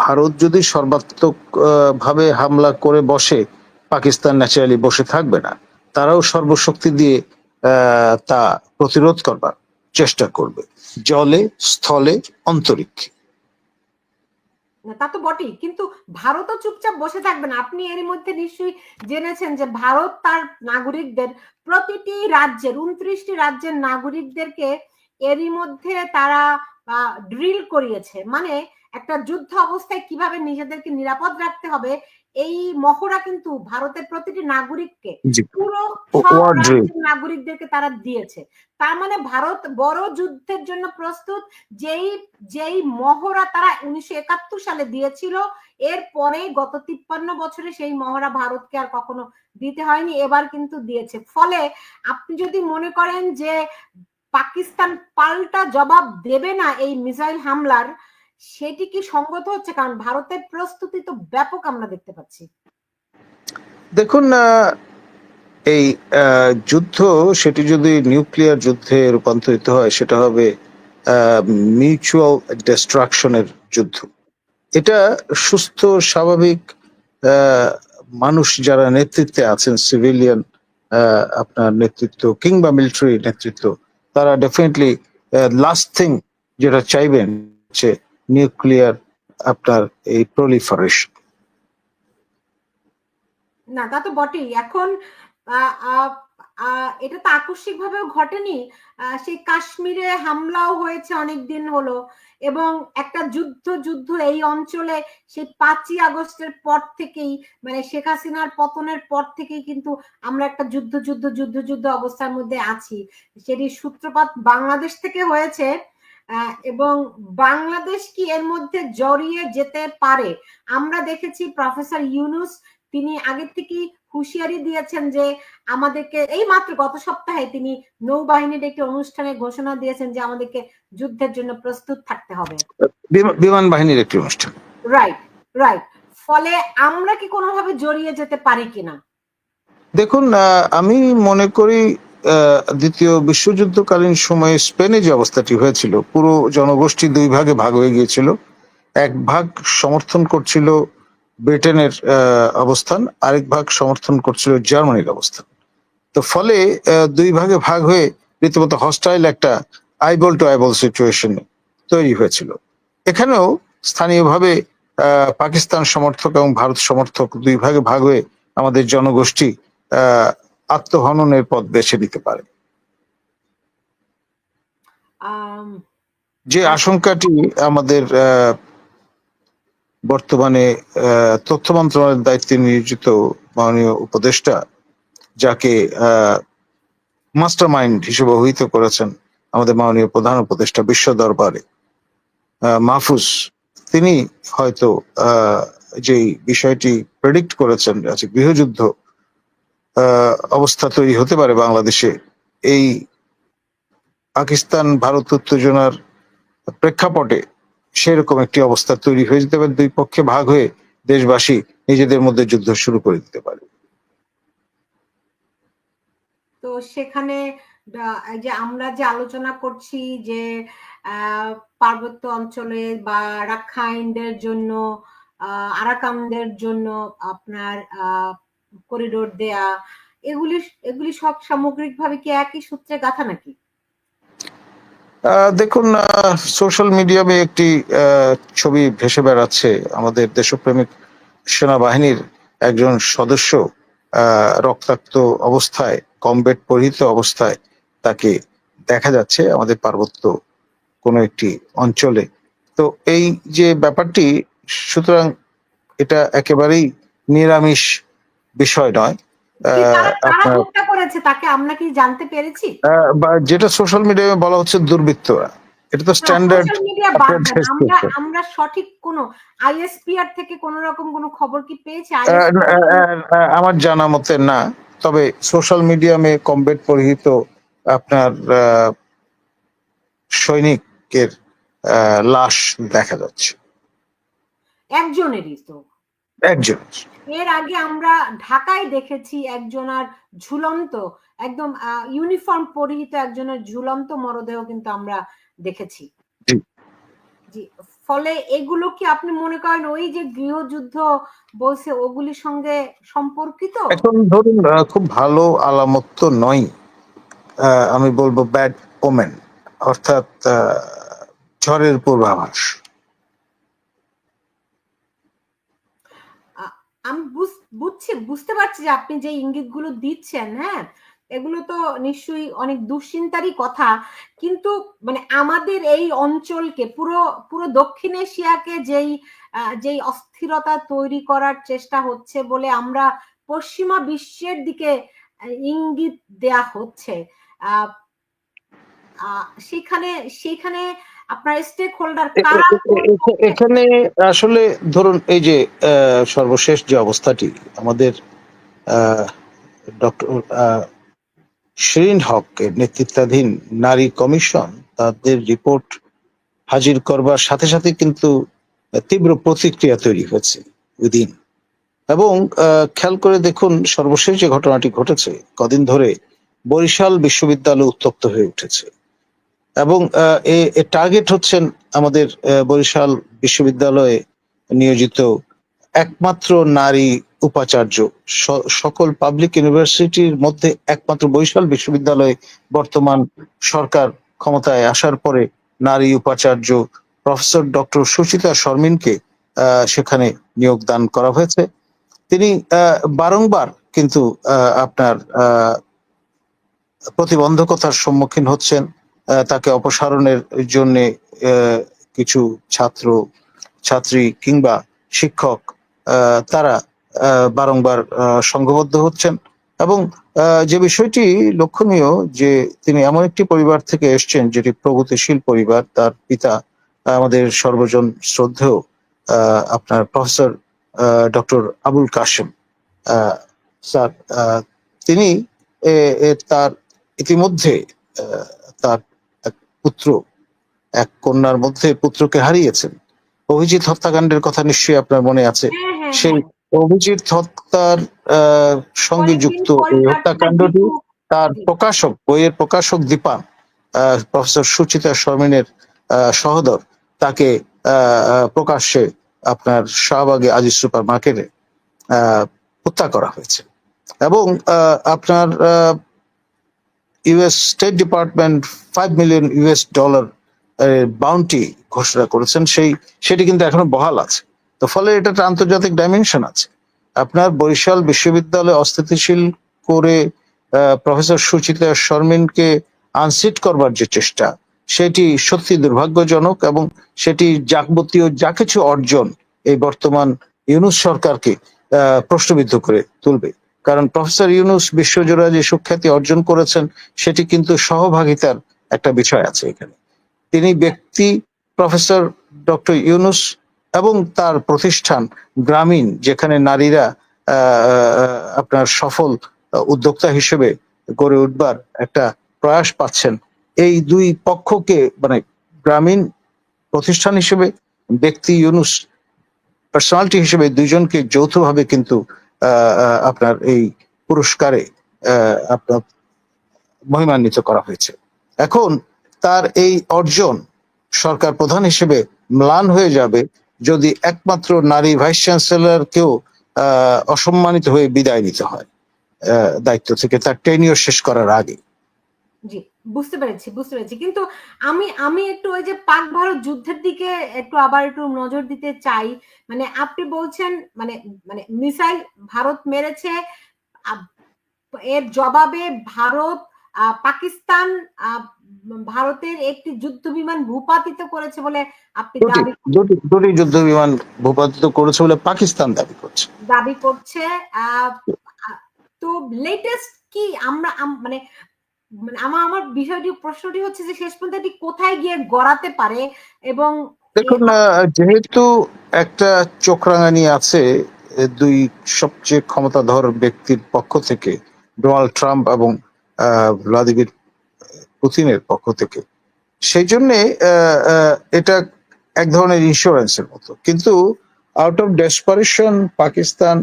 ভারত যদি সর্বাত্মক ভাবে হামলা করে বসে, পাকিস্তান ন্যাচারালি বসে থাকবে না, তারাও সর্বশক্তি দিয়ে তা প্রতিরোধ করবার চেষ্টা করবে, জলে, স্থলে, অন্তরিক্ষে। তা তো বটেই, কিন্তু ভারতও চুপচাপ বসে থাকবে না। আপনি এর মধ্যে নিশ্চয়ই জেনেছেন যে ভারত তার নাগরিকদের, প্রতিটি রাজ্যের 29টি রাজ্যের নাগরিকদেরকে এরই মধ্যে তারা ড্রিল করিয়েছে, মানে একটা যুদ্ধ অবস্থায় কিভাবে নিজেদেরকে নিরাপদ রাখতে হবে এই মহড়া কিন্তু ভারতের প্রতিটি নাগরিককে, পুরো নাগরিকদেরকে তারা দিয়েছে। তার মানে ভারত বড় যুদ্ধের জন্য প্রস্তুত। যেই মহড়া তারা 1971 সালে দিয়েছিল, এরপরে গত 53 বছরে সেই মহড়া ভারতকে আর কখনো দিতে হয়নি, এবার কিন্তু দিয়েছে। ফলে আপনি যদি মনে করেন যে পাকিস্তান পাল্টা জবাব দেবে না এই মিসাইল হামলার, সেটি কি সঙ্গত হচ্ছে? কারণ ভারতের প্রস্তুতি তো ব্যাপক আমরা দেখতে পাচ্ছি। দেখুন, এই যুদ্ধ সেটি যদি নিউক্লিয়ার যুদ্ধে রূপান্তরিত হয়, সেটা হবে মিউচুয়াল ডিস্ট্রাকশনের যুদ্ধ। এটা সুস্থ স্বাভাবিক মানুষ যারা নেতৃত্বে আছেন, সিভিলিয়ান আপনার নেতৃত্ব কিংবা মিলিটারি নেতৃত্ব, তারা ডেফিনেটলি লাস্ট থিং যেটা চাইবেন যে নিউক্লিয়ার আপনার এই প্রলিফারেশন। না, তা তো বটেই। এখন এটা তো আকস্মিক ভাবেও ঘটেনি, সেই কাশ্মীরে হামলাও হয়েছে অনেকদিন হলো, এবং একটা যুদ্ধ এই অঞ্চলে সেই 5ই আগস্টের পর থেকেই, মানে শেখ হাসিনার পতনের পর থেকেই কিন্তু আমরা একটা যুদ্ধ অবস্থার মধ্যে আছি। সেটি সূত্রপাত বাংলাদেশ থেকে হয়েছে, এবং বাংলাদেশ কি এর মধ্যে জড়িয়ে যেতে পারে? আমরা দেখেছি প্রফেসর ইউনূস তিনি আগে থেকেই হুঁশিয়ারি দিয়েছেন যে আমাদেরকে, এই মাত্র গত সপ্তাহে তিনি নৌবাহিনীর একটি অনুষ্ঠানে ঘোষণা দিয়েছেন যে আমাদেরকে যুদ্ধের জন্য প্রস্তুত থাকতে হবে, বিমান বাহিনীর একটি অনুষ্ঠান। রাইট। রাইট। ফলে আমরা কি কোনোভাবে জড়িয়ে যেতে পারি কিনা? দেখুন, আমি মনে করি দ্বিতীয় বিশ্বযুদ্ধকালীন সময়ে স্পেনে যে অবস্থাটি হয়েছিল, পুরো জনগোষ্ঠী দুই ভাগে ভাগ হয়ে গিয়েছিল। এক ভাগ সমর্থন করছিল ব্রিটেনের অবস্থান, আরেক ভাগ সমর্থন করছিল জার্মানির অবস্থান। তো ফলে দুই ভাগে ভাগ হয়ে রীতিমতো হস্টাইল একটা আইবল টু আইবল সিচুয়েশন তৈরি হয়েছিল। এখানেও স্থানীয়ভাবে পাকিস্তান সমর্থক এবং ভারত সমর্থক দুই ভাগে ভাগ হয়ে আমাদের জনগোষ্ঠী আত্মহননের পথ বেছে নিতে পারে। আম যে আর আশঙ্কাটি আমাদের বর্তমানে তথ্য মন্ত্রণালয়ের দায়িত্বে নিয়োজিত মাননীয় উপদেষ্টা, যাকে মাস্টার মাইন্ড হিসেবে অভিহিত করেছেন আমাদের মাননীয় প্রধান উপদেষ্টা বিশ্ব দরবারে, মাহফুজ, তিনি হয়তো যেই বিষয়টি প্রেডিক্ট করেছেন, আছে গৃহযুদ্ধ অবস্থা তৈরি হতে পারে বাংলাদেশে, এই পাকিস্তান ভারত উত্তেজনার প্রেক্ষাপটে সেরকম একটি অবস্থা তৈরি হয়ে যেতে পারে, দুই পক্ষে ভাগ হয়ে দেশবাসী নিজেদের মধ্যে যুদ্ধ শুরু করে দিতে পারে। তো সেখানে এই যে আমরা যে আলোচনা করছি যে পার্বত্য অঞ্চলে বা রাখাইনদের জন্য আরাকানদের জন্য আপনার করিডোর দেয়া, এগুলি এগুলি সব সামগ্রিকভাবে কি একই সূত্রে গাঁথা নাকি? দেখুন, সোশ্যাল মিডিয়ামে একটি ছবি ভেসে বেড়াচ্ছে আমাদের দেশপ্রেমিক সেনাবাহিনীর একজন সদস্য রক্তাক্ত অবস্থায়, কমবেট পরিহিত অবস্থায় তাকে দেখা যাচ্ছে আমাদের পার্বত্য কোনো একটি অঞ্চলে। তো এই যে ব্যাপারটি, সুতরাং এটা একেবারেই নিরামিষ বিষয় নয়। কারা আপনার হত্যা করেছে তাকে আমরা কি জানতে পেরেছি? বা যেটা সোশ্যাল মিডিয়ায় বলা হচ্ছে দুর্বৃত্তরা, এটা তো স্ট্যান্ডার্ড সোশ্যাল মিডিয়া বাদ দেন, আমরা সঠিক কোন আইএসপিআর থেকে কোন রকম কোন খবর কি পেয়েছি? আমার জানা মতে না, তবে সোশ্যাল মিডিয়ামে কমবেট পরিহিত আপনার সৈনিকের লাশ দেখা যাচ্ছে, একজনেরই তো। একজন। এর আগে আমরা ঢাকায় দেখেছি একজনের ঝুলন্ত, একদম ইউনিফর্ম পরিহিত একজনের ঝুলন্ত মরদেহ কিন্তু আমরা দেখেছি। জি, ফলে এগুলো কি আপনি মনে করেন ওই যে গৃহযুদ্ধ বলছে ওগুলির সঙ্গে সম্পর্কিত? এখন ধরুন, খুব ভালো আলামত তো নয়, আমি বলবো ব্যাড ওমেন, অর্থাৎ ঝড়ের পূর্বাভাস। আমি বুঝতে পারছি যে আপনি যে ইঙ্গিতগুলো দিচ্ছেন, হ্যাঁ, এগুলো তো নিশ্চয়ই অনেক দুশ্চিন্তারই কথা, কিন্তু মানে আমাদের এই অঞ্চলকে পুরো পুরো দক্ষিণ এশিয়াকে যেই অস্থিরতা তৈরি করার চেষ্টা হচ্ছে বলে আমরা পশ্চিমা বিশ্বের দিকে ইঙ্গিত দেয়া হচ্ছে, সেখানে সেখানে আপনার স্টেক হোল্ডার কারা? এখানে আসলে ধরুন, এই যে সর্বশেষ যে অবস্থাটি আমাদের ডক্টর শিরিন হকের নেতৃত্বাধীন নারী কমিশন তাদের রিপোর্ট হাজির করবার সাথে সাথে কিন্তু তীব্র প্রতিক্রিয়া তৈরি হয়েছে উইদিন। এবং খেয়াল করে দেখুন, সর্বশেষ যে ঘটনাটি ঘটেছে, কদিন ধরে বরিশাল বিশ্ববিদ্যালয় উত্তপ্ত হয়ে উঠেছে এবং টার্গেট হচ্ছেন আমাদের বরিশাল বিশ্ববিদ্যালয়ে নিয়োজিত একমাত্র নারী উপাচার্য। সকল পাবলিক ইউনিভার্সিটির মধ্যে একমাত্র বরিশাল বিশ্ববিদ্যালয়ে বর্তমান সরকার ক্ষমতায় আসার পরে নারী উপাচার্য প্রফেসর ডক্টর সুচিতা শর্মিনকে সেখানে নিয়োগ দান করা হয়েছে। তিনি বারংবার কিন্তু আপনার প্রতিবন্ধকতার সম্মুখীন হচ্ছেন। তাকে অপসারণের জন্য কিছু ছাত্র ছাত্রী কিংবা শিক্ষক তারা বারংবার সংঘবদ্ধ হচ্ছেন। এবং যে বিষয়টি লক্ষণীয়, যে তিনি এমন একটি পরিবার থেকে এসছেন যেটি প্রগতিশীল পরিবার। তার পিতা আমাদের সর্বজন শ্রদ্ধেয় আপনার professor doctor Abul Kashem sir, তিনি তার ইতিমধ্যে তার এক পুত্র, এক কন্যার মধ্যে পুত্রকে হারিয়েছেন। অভিজিৎ হত্যাকাণ্ডের কথা নিশ্চয়ই আপনার মনে আছে। হ্যাঁ হ্যাঁ সেই হ্যাঁ, অভিজিৎ হত্যার সঙ্গে কয়েকদিন যুক্ত পরে এই তার হত্যাকাণ্ডটি দীপু, তার জি প্রকাশক, বইয়ের প্রকাশক দীপান, প্রফেসর সুচিতা শর্মিনের সহোদর, তাকে প্রকাশ্যে আপনার শাহবাগে আজিজ সুপার মার্কেটে হত্যা করা হয়েছে। এবং আপনার US state department $5 million bounty ঘোষণা করেছেন, সেটি কিন্তু এখনো বহাল আছে। তো ফলে এটা একটা আন্তর্জাতিক ডাইমেনশন আছে। আপনার বরিশাল বিশ্ববিদ্যালয় অস্থিতিশীল করে প্রফেসর সুচিতা শর্মিনকে আনসিট করবার যে চেষ্টা, সেটি সত্যি দুর্ভাগ্যজনক, এবং সেটি যাবতীয় যা কিছু অর্জন এই বর্তমান ইউনূস সরকারকে প্রশ্নবিদ্ধ করে তুলবে। কারণ প্রফেসর ইউনূস বিশ্বজোড়া যে সুখ্যাতি অর্জন করেছেন, সেটি কিন্তু সহভাগিতার একটা বিষয় আছে এখানে। তিনি ব্যক্তি প্রফেসর ডক্টর ইউনূস এবং তার প্রতিষ্ঠান গ্রামীণ, যেখানে নারীরা আপনার সফল উদ্যোক্তা হিসেবে গড়ে উঠবার একটা প্রয়াস পাচ্ছেন, এই দুই পক্ষকে, মানে গ্রামীণ প্রতিষ্ঠান হিসেবে, ব্যক্তি ইউনূস পার্সোনালিটি হিসেবে, দুইজনকে যৌথভাবে কিন্তু আপনার এই পুরস্কারে আপনার মহিমান্বিত করা হয়েছে। এখন তার এই অর্জন সরকার প্রধান হিসেবে ম্লান হয়ে যাবে যদি একমাত্র নারী ভাইস চ্যান্সেলরকেও অসম্মানিত হয়ে বিদায় নিতে হয় দায়িত্ব থেকে, তার টেনিওর শেষ করার আগে। জি, বুঝতে পেরেছি বুঝতে পেরেছি। কিন্তু আমি আমি একটু ওই যে পাক ভারত যুদ্ধের দিকে আবার একটু নজর দিতে চাই। মানে আপনি বলছেন, মানে মানে মিসাইল ভারত মেরেছে, এর জবাবে ভারত পাকিস্তান ভারতের একটি যুদ্ধ বিমান ভূপাতিত করেছে বলে আপনি দুটি যুদ্ধ বিমান ভূপাতিত করেছে বলে পাকিস্তান দাবি করছে। তো লেটেস্ট কি আমরা মানে আমার বিষয়টি, প্রশ্নটি হচ্ছে যে শেষ পর্যন্ত এটি কোথায় গিয়ে গড়াতে পারে? এবং দেখুন, যেহেতু একটা চোখ রাঙানি আছে দুই সবচেয়ে ক্ষমতাধর ব্যক্তির পক্ষ থেকে, ডোনাল্ড ট্রাম্প এবং ভ্লাদিমির পুতিনের পক্ষ থেকে, সেই জন্যে এটা এক ধরনের ইন্স্যুরেন্সের মতো। কিন্তু আউট অফ ডেসপারেশন পাকিস্তান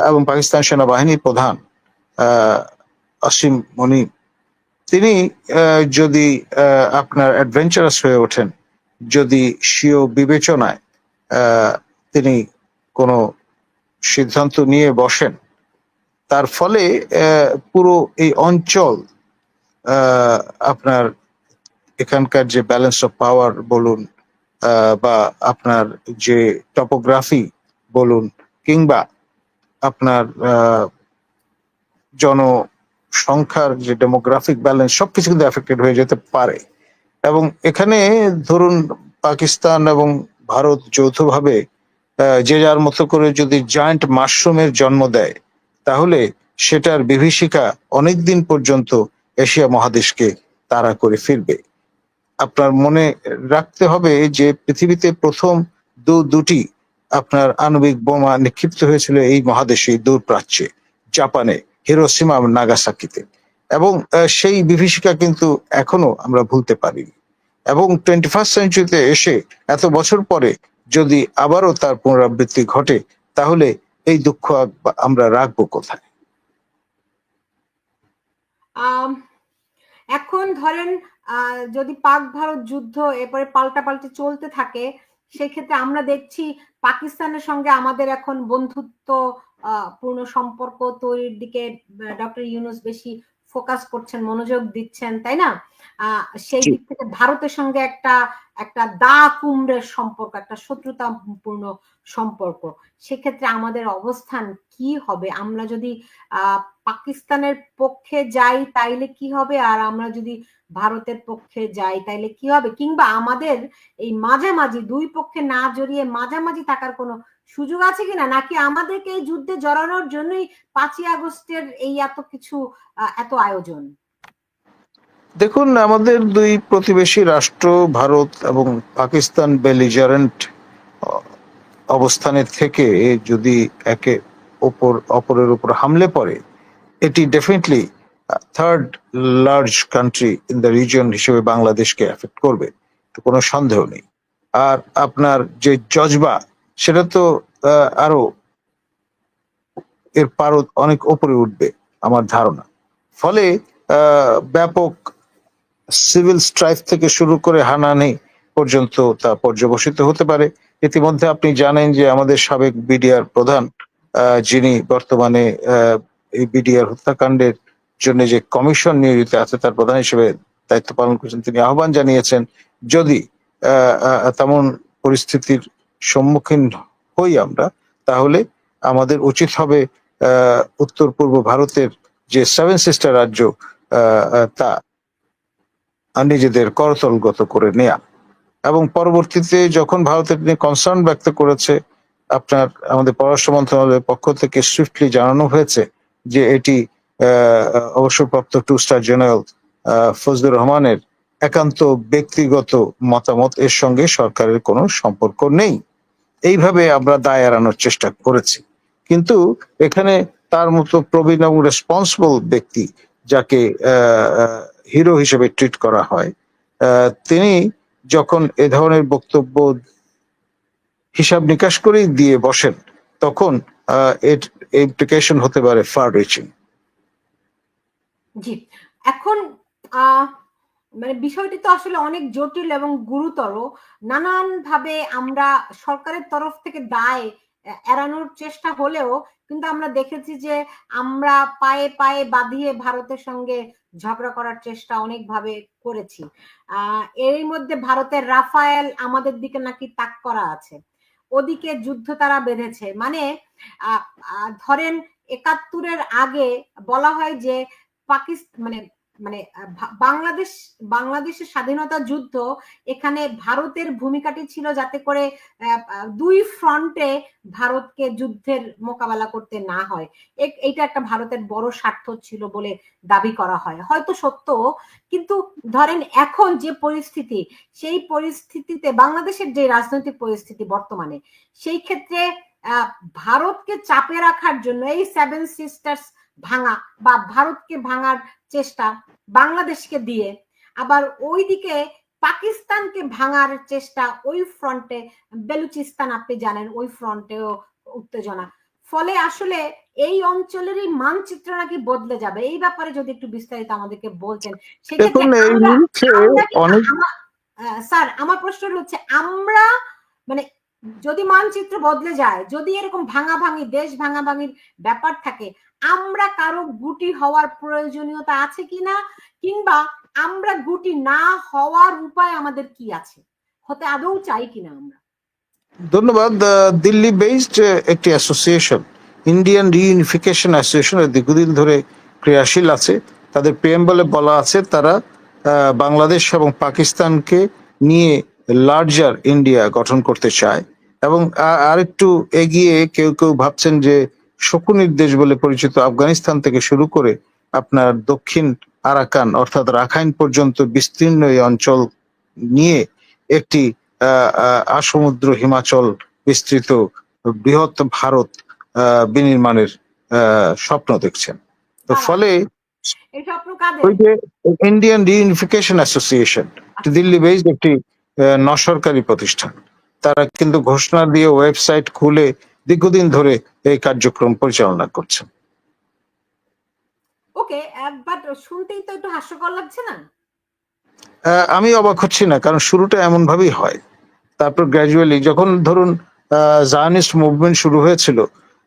এবং পাকিস্তান সেনাবাহিনীর প্রধান আসিম মনির, তিনি যদি আপনার অ্যাডভেঞ্চারাস হয়ে ওঠেন, যদি স্বীয় বিবেচনায় তিনি কোনো সিদ্ধান্ত নিয়ে বসেন, তার ফলে পুরো এই অঞ্চল, আপনার এখানকার যে ব্যালেন্স অফ পাওয়ার বলুন, বা আপনার যে টপোগ্রাফি বলুন, কিংবা আপনার জনসংখ্যার যে ডেমোগ্রাফিক ব্যালেন্স, সবকিছু কিন্তু এফেক্টেড হয়ে যেতে পারে। এবং এখানে ধরুন পাকিস্তান এবং ভারত যৌথভাবে যে যার মতো করে যদি জয়েন্ট মাশরুমের জন্ম দেয়, তাহলে সেটার বিভীষিকা অনেকদিন পর্যন্ত এশিয়া মহাদেশকে তাড়া করে ফিরবে। আপনার মনে রাখতে হবে যে পৃথিবীতে প্রথম দুটি আপনার আণবিক বোমা নিক্ষিপ্ত হয়েছিল এই মহাদেশে, দূর প্রাচ্যে, জাপানে, হিরোশিমা এবং নাগাসাকিতে। এবং সেই বিভীষিকা কিন্তু এখনো আমরা ভুলতে পারিনি। এবং 21st সেঞ্চুরিতে এসে এত বছর পরে যদি আবারও তার পুনরাবৃত্তি ঘটে, তাহলে এই দুঃখ আমরা রাখবো কোথায়? এখন ধরেন যদি পাক ভারত যুদ্ধ এরপরে পাল্টাপাল্টি চলতে থাকে, সেক্ষেত্রে আমরা দেখছি পাকিস্তানের সঙ্গে আমাদের এখন বন্ধুত্ব পূর্ণ সম্পর্ক তৈরির দিকে ডক্টর ইউনূস বেশি ফোকাস করছেন, মনোযোগ দিচ্ছেন, তাই না? সেই দিক থেকে ভারতের সঙ্গে একটা একটা দা কুমড়ের সম্পর্ক, একটা শত্রুতাপূর্ণ সম্পর্ক। সেক্ষেত্রে আমাদের অবস্থান কি হবে? আমরা যদি পাকিস্তানের পক্ষে যাই তাইলে কি হবে, আর আমরা যদি ভারতের পক্ষে যাই তাইলে কি হবে? কিংবা আমাদের এই মাঝামাঝি দুই পক্ষে না জড়িয়ে মাঝামাঝি থাকার কোনো সুযোগ আছে কিনা, নাকি আমাদেরকে এই যুদ্ধে জড়ানোর জন্যই 5ই আগস্টের এই এত কিছু, এত আয়োজন? দেখুন, আমাদের দুই প্রতিবেশী রাষ্ট্র ভারত এবং পাকিস্তান বেলিজারেন্ট অবস্থানের থেকে যদি একে অপরের উপর হামলে পড়ে, এটি definitely third large country in the region হিসেবে বাংলাদেশকে এফেক্ট করবে, কোনো সন্দেহ নেই। আর আপনার যে জজবা, সেটা তো আরো এর পারদ অনেক উপরে উঠবে আমার ধারণা। ফলে ব্যাপক সিভিল স্ট্রাইফ থেকে শুরু করে হানাহানি পর্যন্ত তা পর্যবসিত হতে পারে। ইতিমধ্যে আপনি জানেন যে আমাদের সাবেক বিডিআর প্রধান, যিনি বর্তমানে এই বিডিআর হত্যাকাণ্ডের জন্য যে কমিশন নিয়োজিত আছে তার প্রধান হিসেবে দায়িত্ব পালন করছেন, তিনি আহ্বান জানিয়েছেন যদি তেমন পরিস্থিতির সম্মুখীন হই আমরা, তাহলে আমাদের উচিত হবে উত্তর পূর্ব ভারতের যে সেভেন সিস্টার রাজ্য তা নিজেদের করতলগত করে নেয়া। এবং পরবর্তীতে যখন ভারতের নিয়ে কনসার্ন ব্যক্ত করেছে, আপনার আমাদের পররাষ্ট্র মন্ত্রণালয়ের পক্ষ থেকে সুইফটলি জানানো হয়েছে যে এটি অবসরপ্রাপ্ত 2 স্টার জেনারেল ফজলুর রহমানের একান্ত ব্যক্তিগত মতামত, এর সঙ্গে সরকারের কোনো সম্পর্ক নেই। এইভাবে আমরা দায় এড়ানোর চেষ্টা করেছি। কিন্তু এখানে তার মতো প্রবীণ এবং রেসপন্সিবল ব্যক্তি, যাকে হিরো হিসেবে ট্রিট করা হয়, তিনি যখন এ ধরনের বক্তব্য হিসাব নিকাশ করেই দিয়ে বসেন, তখন এর ইমপ্লিকেশন হতে পারে ফার রিচিং। জি, এখন মানে বিষয়টি তো আসলে অনেক জটিল এবং গুরুতর। নানান ভাবে আমরা সরকারের তরফ থেকে দায় এড়ানোর চেষ্টা হলেও কিন্তু আমরা দেখেছি যে আমরা পায়ে পায়ে বাঁধিয়ে ভারতের সঙ্গে ঝগড়া করার চেষ্টা অনেকভাবে করেছি। এর মধ্যে ভারতের রাফায়েল আমাদের দিকে নাকি তাক করা আছে, ওদিকে যুদ্ধ তারা বেঁধেছে। মানে ধরেন ৭১-এর আগে বলা হয় যে পাকিস্তান মানে মানে বাংলাদেশের স্বাধীনতা যুদ্ধ, এখানে ভারতের ভূমিকাটি ছিল যাতে করে 2 ফ্রন্টে ভারতকে যুদ্ধের মোকাবেলা করতে না হয়। এইটা একটা ভারতের বড় স্বার্থ ছিল বলে দাবি করা হয়, হয়তো সত্য। কিন্তু ধরেন এখন যে পরিস্থিতি, সেই পরিস্থিতিতে বাংলাদেশের যে রাজনৈতিক পরিস্থিতি বর্তমানে, সেই ক্ষেত্রে ভারতকে চাপে রাখার জন্য এই সেভেন সিস্টার্স ভাঙা বা ভারতকে ভাঙার চেষ্টা বাংলাদেশকে দিয়ে, আবার ওইদিকে পাকিস্তানকে ভাঙার চেষ্টা ওই ফ্রন্টে, বেলুচিস্তান আপনি জানেন ওই ফ্রন্টেও উত্তেজনা। ফলে আসলে এই অঞ্চলেরই মানচিত্র নাকি বদলে যাবে। এই ব্যাপারে যদি একটু বিস্তারিত আমাদেরকে বলতেন। সেক্ষেত্রে স্যার, আমার প্রশ্ন হচ্ছে, আমরা মানে যদি মানচিত্র বদলে যায়, যদি এরকম ভাঙাভাঙি, দেশ ভাঙাভাঙির ব্যাপার থাকে, আমরা কারো গুটি হওয়ার প্রয়োজনীয়তা আছে কিনা, কিংবা আমরা গুটি না হওয়ার উপায় আমাদের কি আছে, হতে আদৌ চাই কিনা আমরা? ধন্যবাদ। দিল্লি বেসড একটি অ্যাসোসিয়েশন, ইন্ডিয়ান রিইউনিফিকেশন অ্যাসোসিয়েশন, দীর্ঘদিন ধরে ক্রিয়াশীল আছে। তাদের প্রেমবলে বলা আছে তারা বাংলাদেশ এবং পাকিস্তানকে নিয়ে লার্জার ইন্ডিয়া গঠন করতে চায়। এবং আরেকটু এগিয়ে কেউ কেউ ভাবছেন যে শকুনির দেশ বলে পরিচিত আফগানিস্তান থেকে শুরু করে আপনার দক্ষিণ আরাকান অর্থাৎ রাখাইন পর্যন্ত বিস্তীর্ণ এই অঞ্চল নিয়ে একটি আসমুদ্র হিমাচল বিস্তৃত বৃহৎ ভারত বিনির্মাণের স্বপ্ন দেখছেন। তো ফলে ওই যে Indian reunification association, Delhi based একটি নসরকারি প্রতিষ্ঠান, তারা কিন্তু ঘোষণা দিয়ে ওয়েবসাইট খুলে দীর্ঘদিন ধরে এই কার্যক্রম পরিচালনা করছেন। ওকে, বাট শুনতেই তো একটু হাস্যকর লাগছে না? আমি অবাক হচ্ছি না, কারণ শুরুটা এমন ভাবেই হয়, তারপর গ্র্যাজুয়ালি যখন ধরুন জায়নিস্ট মুভমেন্ট শুরু হয়েছিল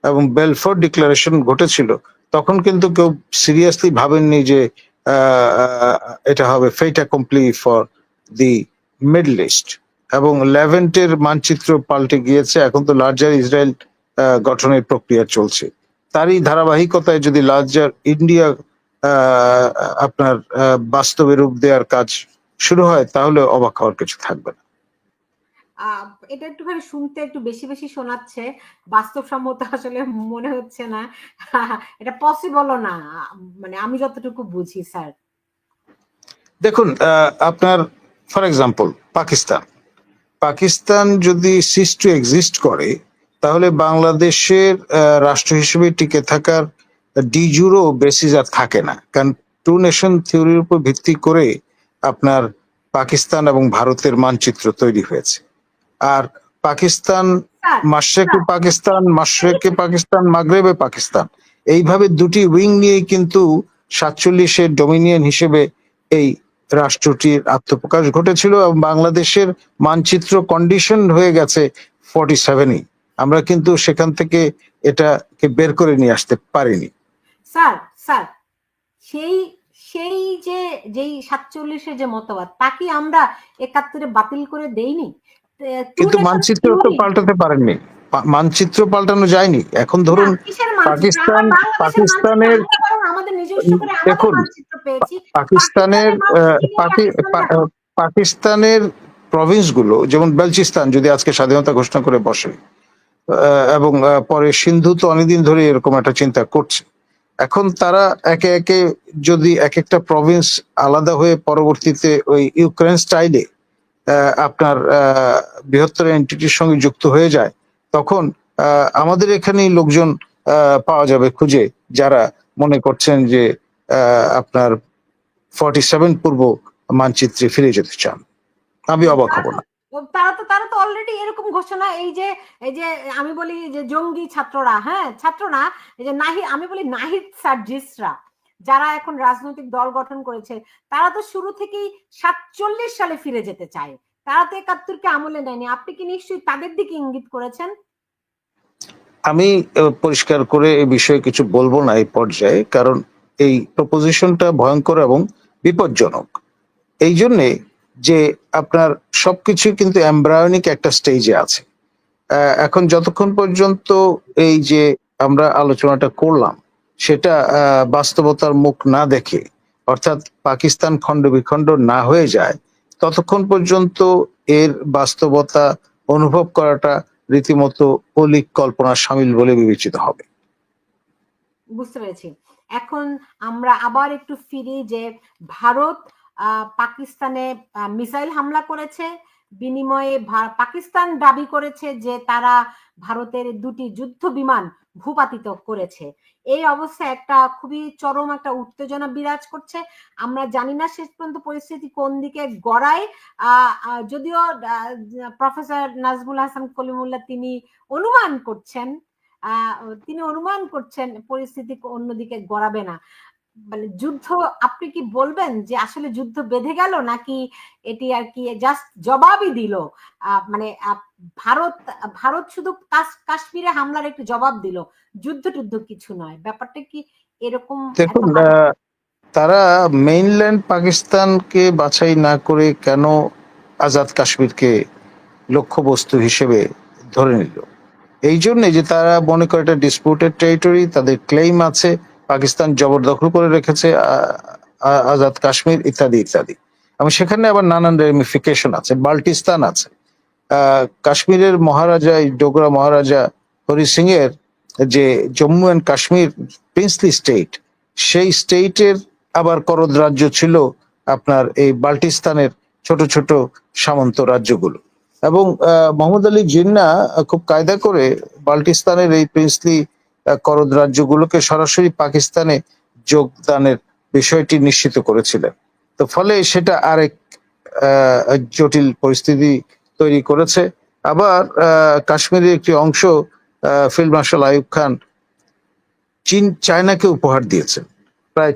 এবং বেলফোর ডিক্লারেশন ঘটেছিল, তখন কিন্তু কেউ সিরিয়াসলি ভাবেননি যে এটা হবে ফেট অ্যাকমপ্লি ফর দি মিডল ইস্ট। এবং লেভেন্টের মানচিত্র পাল্টে গিয়েছে, এখন তো লার্জার ইসরায়েল গঠনের প্রক্রিয়া চলছে। তারই ধারাবাহিকতায় যদি লার্জার ইন্ডিয়া আপনার বাস্তবে রূপ দেওয়ার কাজ শুরু হয়, তাহলে অবাক হওয়ার কিছু থাকবে না। এটা একটুখানি শুনতে একটু বেশি বেশি শোনাচ্ছে, বাস্তবসম্মত আসলে মনে হচ্ছে না, এটা পসিবলও না, মানে আমি যতটুকু বুঝি। স্যার দেখুন, আপনার ফর এক্সাম্পল পাকিস্তান যদি সিজ টু এক্সিস্ট করে, তাহলে বাংলাদেশের রাষ্ট্র হিসেবে টিকে থাকার ডিজুরো বেসিস আর থাকে না। কারণ 2 নেশন থিওরির উপর ভিত্তি করে আপনার পাকিস্তান এবং ভারতের মানচিত্র তৈরি হয়েছে। আর পাকিস্তান, স্যার মাশরেকে পাকিস্তান, মাশরেকে পাকিস্তান, মাগরেবে পাকিস্তান, এইভাবে দুটি উইং নিয়ে কিন্তু 47-এর ডোমিনিয়ন হিসেবে এই রাষ্ট্রটির আত্মপ্রকাশ ঘটেছিল এবং বাংলাদেশের মানচিত্র কন্ডিশন হয়ে গেছে 47-ই। আমরা কিন্তু সেখান থেকে এটাকে বের করে নিয়ে আসতে পারিনি। স্যার স্যার সেই সেই যে যেই 47-এর যে মতবাদ তা কি আমরা 71-এ বাতিল করে দেইনি? কিন্তু মানচিত্র তো পাল্টাতে পারেননি, মানচিত্র পাল্টানো যায়নি। এখন ধরুন পাকিস্তান, পাকিস্তানের আমাদের নিজস্ব করে আমাদের দেখুন মানচিত্র পেয়েছি। পাকিস্তানের পাকিস্তানের প্রভিন্স গুলো যেমন বেলচিস্তান যদি আজকে স্বাধীনতা ঘোষণা করে বসে এবং পরে সিন্ধু তো অনেকদিন ধরে এরকম একটা চিন্তা করছে, এখন তারা একে একে যদি এক একটা প্রভিন্স আলাদা হয়ে পরবর্তীতে ওই ইউক্রেন স্টাইলে আপনার বৃহত্তর এন্টিটির সঙ্গে যুক্ত হয়ে যায়, তখন আমাদের এখানেই লোকজন পাওয়া যাবে খুঁজে যারা মনে করছেন যে আপনার 47 পূর্ব মানচিত্রে ফিরে যেতে চান। আমি অবাক হব না। তারা তো অলরেডি এরকম ঘোষণা, এই যে আমি বলি যে জঙ্গি ছাত্ররা, হ্যাঁ ছাত্র না, এই যে আমি বলি নাহিদ সার্জিস্টরা যারা এখন রাজনৈতিক দল গঠন করেছে, তারা তো শুরু থেকেই 47 সালে ফিরে যেতে চায়। তারা তো 71-কে আমলে নেয়নি। আপনি কি নিশ্চয়ই তাদের দিকে ইঙ্গিত করেছেন? আমি পরিষ্কার করে এই বিষয়ে কিছু বলবো না এই পর্যায়ে, কারণ এই প্রপোজিশনটা ভয়ঙ্কর এবং বিপজ্জনক। এই জন্যে যে আপনার সবকিছু কিন্তু এমব্রায়োনিক একটা স্টেজে আছে। এখন যতক্ষণ পর্যন্ত এই যে আমরা আলোচনাটা করলাম সেটা বাস্তবতার মুখ না দেখে, অর্থাৎ পাকিস্তান খণ্ড বিখণ্ড না হয়ে যায়, ততক্ষণ পর্যন্ত এর বাস্তবতা অনুভব করাটা রীতিমতো অলিক কল্পনা সামিল বলে বিবেচিত হবে। বুঝতে পেরেছি। এখন আমরা আবার একটু ফিরি যে ভারত পাকিস্তানে মিসাইল হামলা করেছে, বিনিময়ে পাকিস্তান দাবি করেছে যে তারা ভারতের দুটি যুদ্ধ বিমান ভূপাতিত করেছে। এই অবস্থায় একটা খুবই চরম একটা উত্তেজনা বিরাজ করছে। আমরা জানি না শেষ পর্যন্ত পরিস্থিতি কোন দিকে গড়ায়। যদিও প্রফেসর নাজমুল হাসান কলিমুল্লাহ তিনি অনুমান করছেন পরিস্থিতি অন্যদিকে গড়াবে না। মানে যুদ্ধ, আপনি কি বলবেন যে আসলে যুদ্ধ বেঁধে গেল, নাকি এটি আর কি জাস্ট জবাবই দিল? মানে ভারত শুধু কাশ্মীরে হামলার একটি জবাব দিল, যুদ্ধ কিছু নয়, ব্যাপারটা কি এরকম? দেখুন, তারা মেইনল্যান্ড পাকিস্তানকে বাছাই না করে কেন আজাদ কাশ্মীরকে লক্ষ্যবস্তু হিসেবে ধরে নিল? এই জন্য যে তারা মনে করে এটা ডিসপুটেড টেরিটরি, তাদের ক্লেইম আছে, পাকিস্তান জবরদখল করে রেখেছে আজাদ কাশ্মীর ইত্যাদি ইত্যাদি, এবং সেখানে আবার নানান রেমিফিকেশন আছে, বাল্টিস্তান আছে। কাশ্মীরের মহারাজা, ডোগরা মহারাজা হরি সিং এর যে Jammu and Kashmir princely state, সেই স্টেটের আবার করদ রাজ্য ছিল আপনার এই বাল্টিস্তানের ছোট ছোট সামন্ত রাজ্যগুলো। এবং মোহাম্মদ আলী জিন্না খুব কায়দা করে বাল্টিস্তানের এই প্রিন্সলি করদ রাজ্যগুলোকে সরাসরি পাকিস্তানে যোগদানের বিষয়টি নিশ্চিত করেছিলেন। তো ফলে সেটা আরেক জটিল পরিস্থিতি তৈরি করেছে। আবার কাশ্মীরের একটি অংশ ফিল্ড মার্শাল আইয়ুব খান চায়নাকে উপহার দিয়েছেন, প্রায়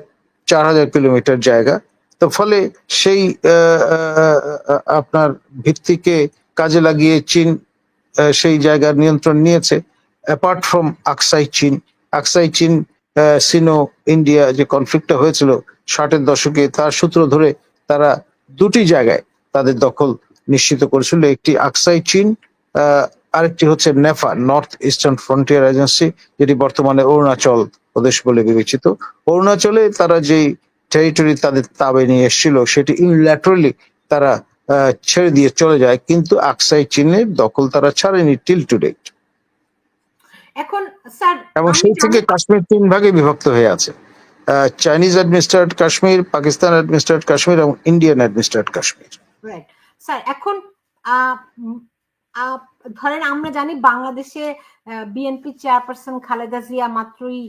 4000 কিলোমিটার জায়গা। তো ফলে সেই আপনার ভিত্তিকে কাজে লাগিয়ে চীন সেই জায়গার নিয়ন্ত্রণ নিয়েছে। অ্যাপার্ট ফ্রম আকসাই চীন সিনো ইন্ডিয়া যে কনফ্লিক্টটা হয়েছিল 60-এর দশকে, তার সূত্র ধরে তারা দুটি জায়গায় তাদের দখল নিশ্চিত করেছিল, একটি আকসাই চীন, আরেকটি হচ্ছে NEFA, north eastern frontier agency, যেটি বর্তমানে অরুণাচল প্রদেশ বলে বিবেচিত। অরুণাচলে তারা যেই টেরিটরি তাদের তাবে নিয়ে এসেছিল সেটি ইউনিল্যাটারালি তারা ছেড়ে দিয়ে চলে যায়, কিন্তু আকসাই চীনের দখল তারা ছাড়েনি টিল টু ডেট। এখন স্যার, এবং সেই থেকে কাশ্মীর 3 ভাগে বিভক্ত হয়ে আছে, Chinese administered Kashmir, Pakistan administered Kashmir এবং Indian administered Kashmir. Right sir. এখন ধরেন আমরা জানি বাংলাদেশে বিএনপি চেয়ারপারসন খালেদা জিয়া মাত্রই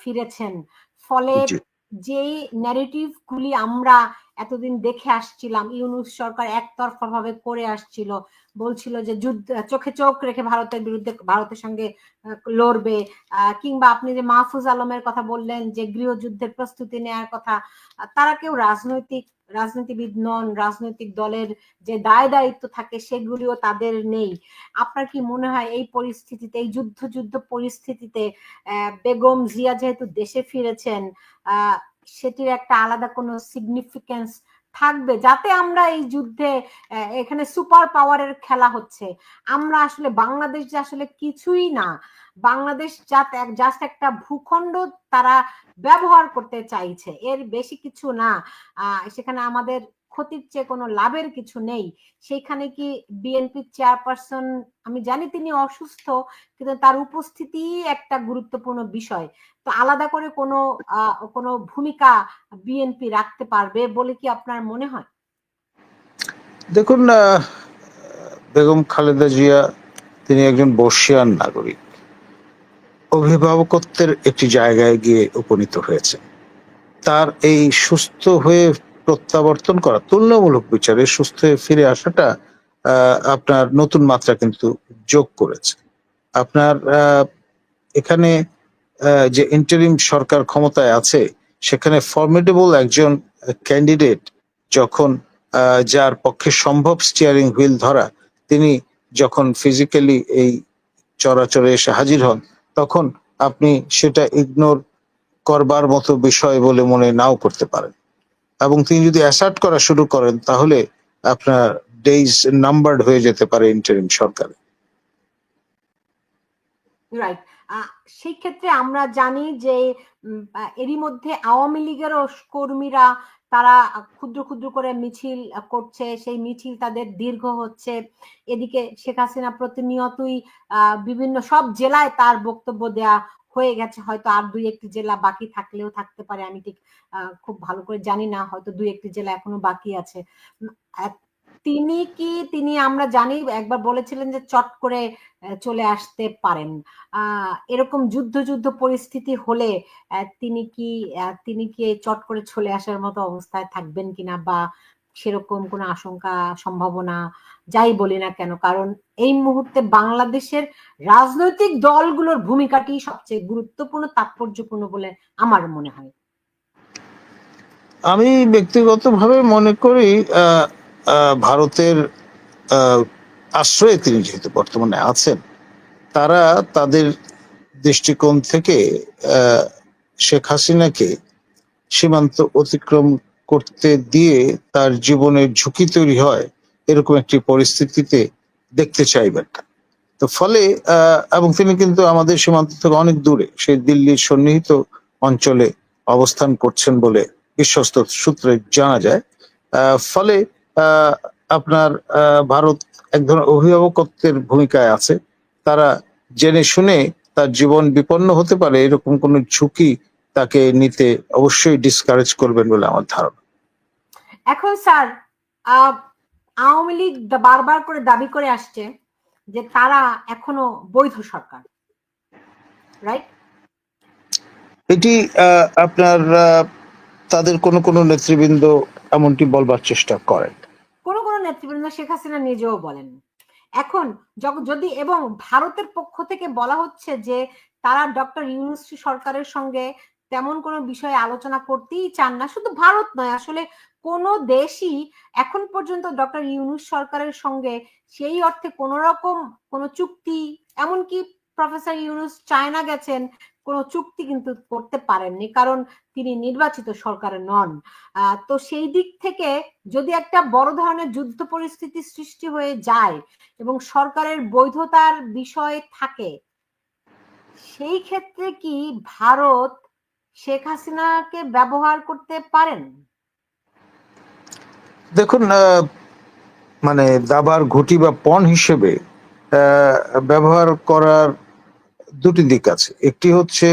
ফিরেছেন, ফলে যেই ন্যারেটিভ গুলি আমরা এতদিন দেখে আসছিলাম, ইউনূস সরকার একতরফা ভাবে করে আসছিল, বলছিল যে যুদ্ধ চোখে চোখ রেখে ভারতের বিরুদ্ধে ভারতের সঙ্গে লড়বে, কিংবা আপনি যে মাহফুজ আলমের কথা বললেন যে গৃহযুদ্ধের প্রস্তুতি নেয়ার কথা, তারা কেউ রাজনীতিবিদ নন, রাজনৈতিক দলের যে দায় দায়িত্ব থাকে সেগুলিও তাদের নেই। আপনার কি মনে হয় এই পরিস্থিতিতে, এই যুদ্ধ পরিস্থিতিতে বেগম জিয়া যেহেতু দেশে ফিরেছেন, সেটির একটা আলাদা কোনো সিগনিফিকেন্স থাকবে, যাতে আমরা এই যুদ্ধে, এখানে সুপার পাওয়ারের খেলা হচ্ছে, আমরা আসলে বাংলাদেশ যে আসলে কিছুই না, বাংলাদেশ জাস্ট একটা ভূখণ্ড তারা ব্যবহার করতে চাইছে, এর বেশি কিছু না, সেখানে আমাদের ক্ষতির চেয়ে কোনো লাভের কিছু নেই, সেইখানে কি বিএনপি চেয়ারপারসন, আমি জানি তিনি অসুস্থ, কিন্তু তার উপস্থিতি একটা গুরুত্বপূর্ণ বিষয়, তো আলাদা করে কোনো ভূমিকা বিএনপি রাখতে পারবে বলে কি আপনার মনে হয়? দেখুন, বেগম খালেদা জিয়া তিনি একজন বর্ষিয়ান নাগরিক, অভিভাবকত্বের একটি জায়গায় গিয়ে উপনীত হয়েছে। তার এই সুস্থ হয়ে প্রত্যাবর্তন করা, তুলনামূলক বিচারে সুস্থ হয়ে ফিরে আসাটা আপনার নতুন মাত্রা কিন্তু যোগ করেছে। আপনার এখানে যে ইন্টারিম সরকার ক্ষমতায় আছে, সেখানে ফর্মিডেবল একজন ক্যান্ডিডেট যখন, যার পক্ষে সম্ভব স্টিয়ারিং হুইল ধরা, তিনি যখন ফিজিক্যালি এই চরাচরে এসে হাজির হন, তখন আপনি সেটা ইগনোর করবার মতো বিষয় বলে মনে নাও করতে পারেন, এবং তিনি যদি অ্যাসার্ট করা শুরু করেন তাহলে আপনার ডেইজ নাম্বারড হয়ে যেতে পারে ইন্টারিম সরকারে। রাইট। সেই ক্ষেত্রে আমরা জানি যে এরই মধ্যে আওয়ামী লীগেরও কর্মীরা তারা ক্ষুদ্র ক্ষুদ্র করে মিছিল করছে, সেই মিছিল তাদের দীর্ঘ হচ্ছে, এদিকে শেখ হাসিনা প্রতিনিয়তই বিভিন্ন সব জেলায় তার বক্তব্য দেয়া হয়ে গেছে, হয়তো আর দুই একটি জেলা বাকি থাকলেও থাকতে পারে, আমি ঠিক খুব ভালো করে জানি না, হয়তো দুই একটি জেলা এখনো বাকি আছে। তিনি আমরা জানি একবার বলেছিলেন যে চট করে চলে আসতে পারেন, এরকম যুদ্ধ পরিস্থিতি হলে তিনি কি চট করে চলে আসার মতো অবস্থায় থাকবেন কিনা, বা সেরকম কোনো আশঙ্কা, সম্ভাবনা, যাই বলি না কেন, কারণ এই মুহূর্তে বাংলাদেশের রাজনৈতিক দলগুলোর ভূমিকাটি সবচেয়ে গুরুত্বপূর্ণ, তাৎপর্যপূর্ণ বলে আমার মনে হয়। আমি ব্যক্তিগতভাবে মনে করি ভারতের আশ্রয়ে তিনি যেহেতু বর্তমানে আছেন, তারা তাদের দৃষ্টিকোণ থেকে শেখ হাসিনাকে সীমান্ত অতিক্রম করতে দিয়ে তার জীবনের ঝুঁকি তৈরি হয় এরকম একটি পরিস্থিতিতে দেখতে চাইবেন না। তো ফলে এবং তিনি কিন্তু আমাদের সীমান্ত থেকে অনেক দূরে, সেই দিল্লির সন্নিহিত অঞ্চলে অবস্থান করছেন বলে বিশ্বস্ত সূত্রে জানা যায়। ফলে আপনার ভারত এক ধরনের অভিভাবকত্বের ভূমিকায় আছে, তারা জেনে শুনে তার জীবন বিপন্ন হতে পারে এরকম কোনো ঝুঁকি তাকে নিতে অবশ্যই ডিসকারেজ করবেন বলে আমার ধারণা। এখন স্যার, আওয়ামী লীগ বারবার করে দাবি করে আসছে যে তারা এখনো বৈধ সরকার, রাইট? এটি আপনার তাদের কোনো নেতৃবৃন্দ এমনটি বলবার চেষ্টা করেন। কোনো নেতৃবৃন্দ, শেখ হাসিনা নিজেও বলেন। এখন যদি, এবং ভারতের পক্ষ থেকে বলা হচ্ছে যে তারা ডক্টর ইউনূস সরকারের সঙ্গে তেমন কোনো বিষয়ে আলোচনা করতেই চান না, শুধু ভারত নয়, আসলে কোন দেশই এখন পর্যন্ত ডক্টর ইউনূস সরকারের সঙ্গে সেই অর্থে কোন রকম কোন চুক্তি, এমনকি প্রফেসর ইউনূস চায়না গেছেন, কোনো চুক্তি কিন্তু করতে পারেননি, কারণ তিনি নির্বাচিত সরকারে নন। তো সেই দিক থেকে যদি একটা বড় ধরনের যুদ্ধ পরিস্থিতি সৃষ্টি হয়ে যায় এবং সরকারের বৈধতার বিষয় থাকে, সেই ক্ষেত্রে কি ভারত শেখ হাসিনাকে ব্যবহার করতে পারেন? দেখুন, মানে দাবার ঘুঁটি বা পণ হিসেবে ব্যবহার করার দুটি দিক আছে। একটি হচ্ছে,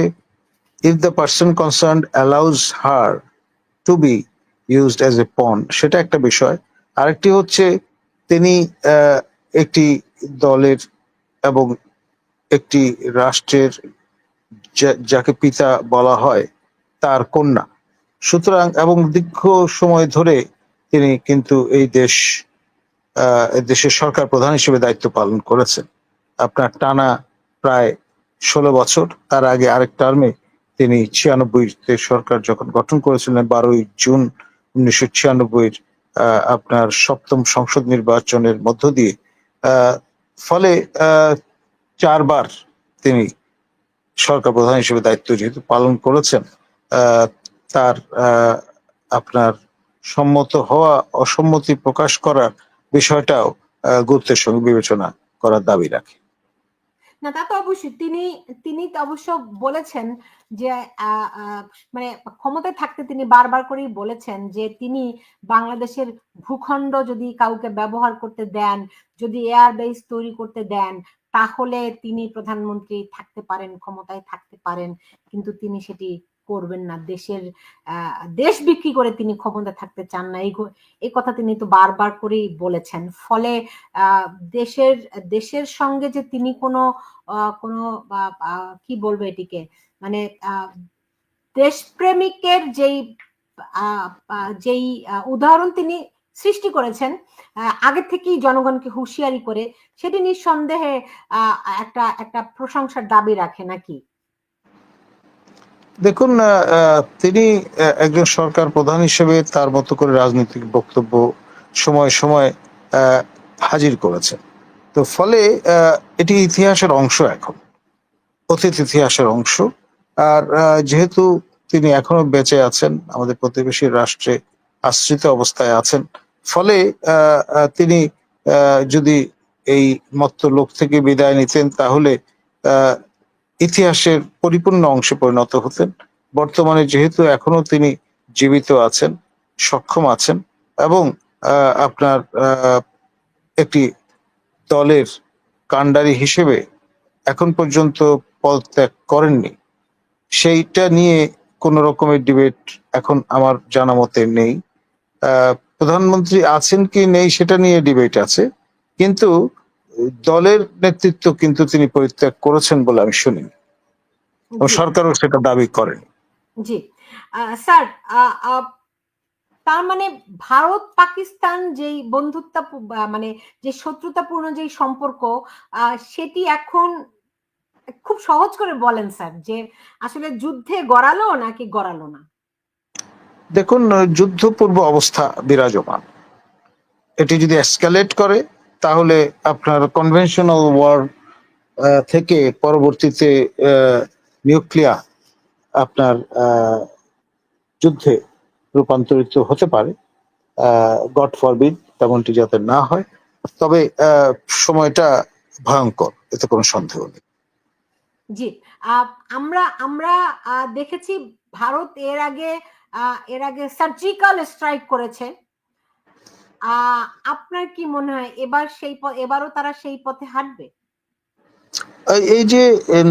if the person concerned allows her to be used as a pawn, সেটা একটা বিষয়। আরেকটি হচ্ছে, তিনি একটি দলের এবং একটি রাষ্ট্রের যাকে পিতা বলা হয় তার কন্যা, সুতরাং এবং দীর্ঘ সময় ধরে তিনি কিন্তু এই দেশের সরকার প্রধান হিসেবে দায়িত্ব পালন করেছেন। আপনার টানা প্রায় 16 বছর। তার আগে আরেক টার্মে তিনি 96-তে সরকার যখন গঠন করেছিলেন 12ই জুন 1996 আপনার সপ্তম সংসদ নির্বাচনের মধ্য দিয়ে, ফলে 4বার তিনি সরকার প্রধান হিসেবে দায়িত্ব যেহেতু পালন করেছেন, তার আপনার সম্মত হওয়া অসম্মতি প্রকাশ করার বিষয়টাও গুরুত্বের সঙ্গে বিবেচনা করার দাবি রাখে। না, তা তো অবশ্যই। তিনি তো অবশ্য বলেছেন যে মানে ক্ষমতায় থাকতে তিনি বারবার করেই বলেছেন যে তিনি বাংলাদেশের ভূখণ্ড যদি কাউকে ব্যবহার করতে দেন, যদি এয়ার বেস তৈরি করতে দেন, তাহলে তিনি প্রধানমন্ত্রী থাকতে পারেন, ক্ষমতায় থাকতে পারেন, কিন্তু তিনি সেটি করবেন না। দেশ বিক্রি করে তিনি ক্ষমতা থাকতে চান না, এই কথা তিনি তো বারবার করেই বলেছেন। ফলে দেশের সঙ্গে যে তিনি কোনো কি বলবো এটিকে, মানে দেশপ্রেমিকের যেই উদাহরণ তিনি সৃষ্টি করেছেন আগে থেকেই জনগণকে হুঁশিয়ারি করে, সেটি নিঃসন্দেহে একটা প্রশংসার দাবি রাখে নাকি? দেখুন, তিনি একজন সরকার প্রধান হিসেবে তার মতো করে রাজনৈতিক বক্তব্য সময় সময় হাজির করেছেন। তো ফলে এটি ইতিহাসের অংশ, এখন অতীত ইতিহাসের অংশ। আর যেহেতু তিনি এখনো বেঁচে আছেন, আমাদের প্রতিবেশী রাষ্ট্রে আশ্রিত অবস্থায় আছেন, ফলে তিনি যদি এই মত্ত লোক থেকে বিদায় নিতেন তাহলে ইতিহাসের পরিপূর্ণ অংশে পরিণত হতেন। বর্তমানে যেহেতু এখনো তিনি জীবিত আছেন, সক্ষম আছেন এবং আপনার একটি দলের কাণ্ডারি হিসেবে এখন পর্যন্ত পদত্যাগ করেননি, সেইটা নিয়ে কোনো রকমের ডিবেট এখন আমার জানা মতে নেই। প্রধানমন্ত্রী আছেন কি নেই সেটা নিয়ে ডিবেট আছে, কিন্তু দলের নেতৃত্ব কিন্তু তিনি পরিত্যাগ করেছেন বলে আমি শুনিনি, ও সরকারও সেটা দাবি করেন। জি স্যার, তার মানে ভারত পাকিস্তান যেই বন্ধুত্ব, মানে যে শত্রুতাপূর্ণ যেই সম্পর্ক, সেটি এখন খুব সহজ করে বলেন স্যার, যে আসলে যুদ্ধে গড়ালো নাকি গড়ালো না? দেখুন, যুদ্ধপূর্ব অবস্থা বিরাজমান। এটি যদি এসকালেট করে তাহলে আপনার কনভেনশনাল ওয়ার থেকে পরবর্তীতে নিউক্লিয়ার আপনার যুদ্ধে রূপান্তরিত হতে পারে। গড ফরবিড তেমনটি যাতে না হয়, তবে সময়টা ভয়ঙ্কর, এতে কোনো সন্দেহ নেই। জি, আমরা আমরা দেখেছি ভারত এর আগে সার্জিক্যাল স্ট্রাইক করেছে। আপনার কি মনে হয় এবারও তারা সেই পথে হাঁটবে? এই যে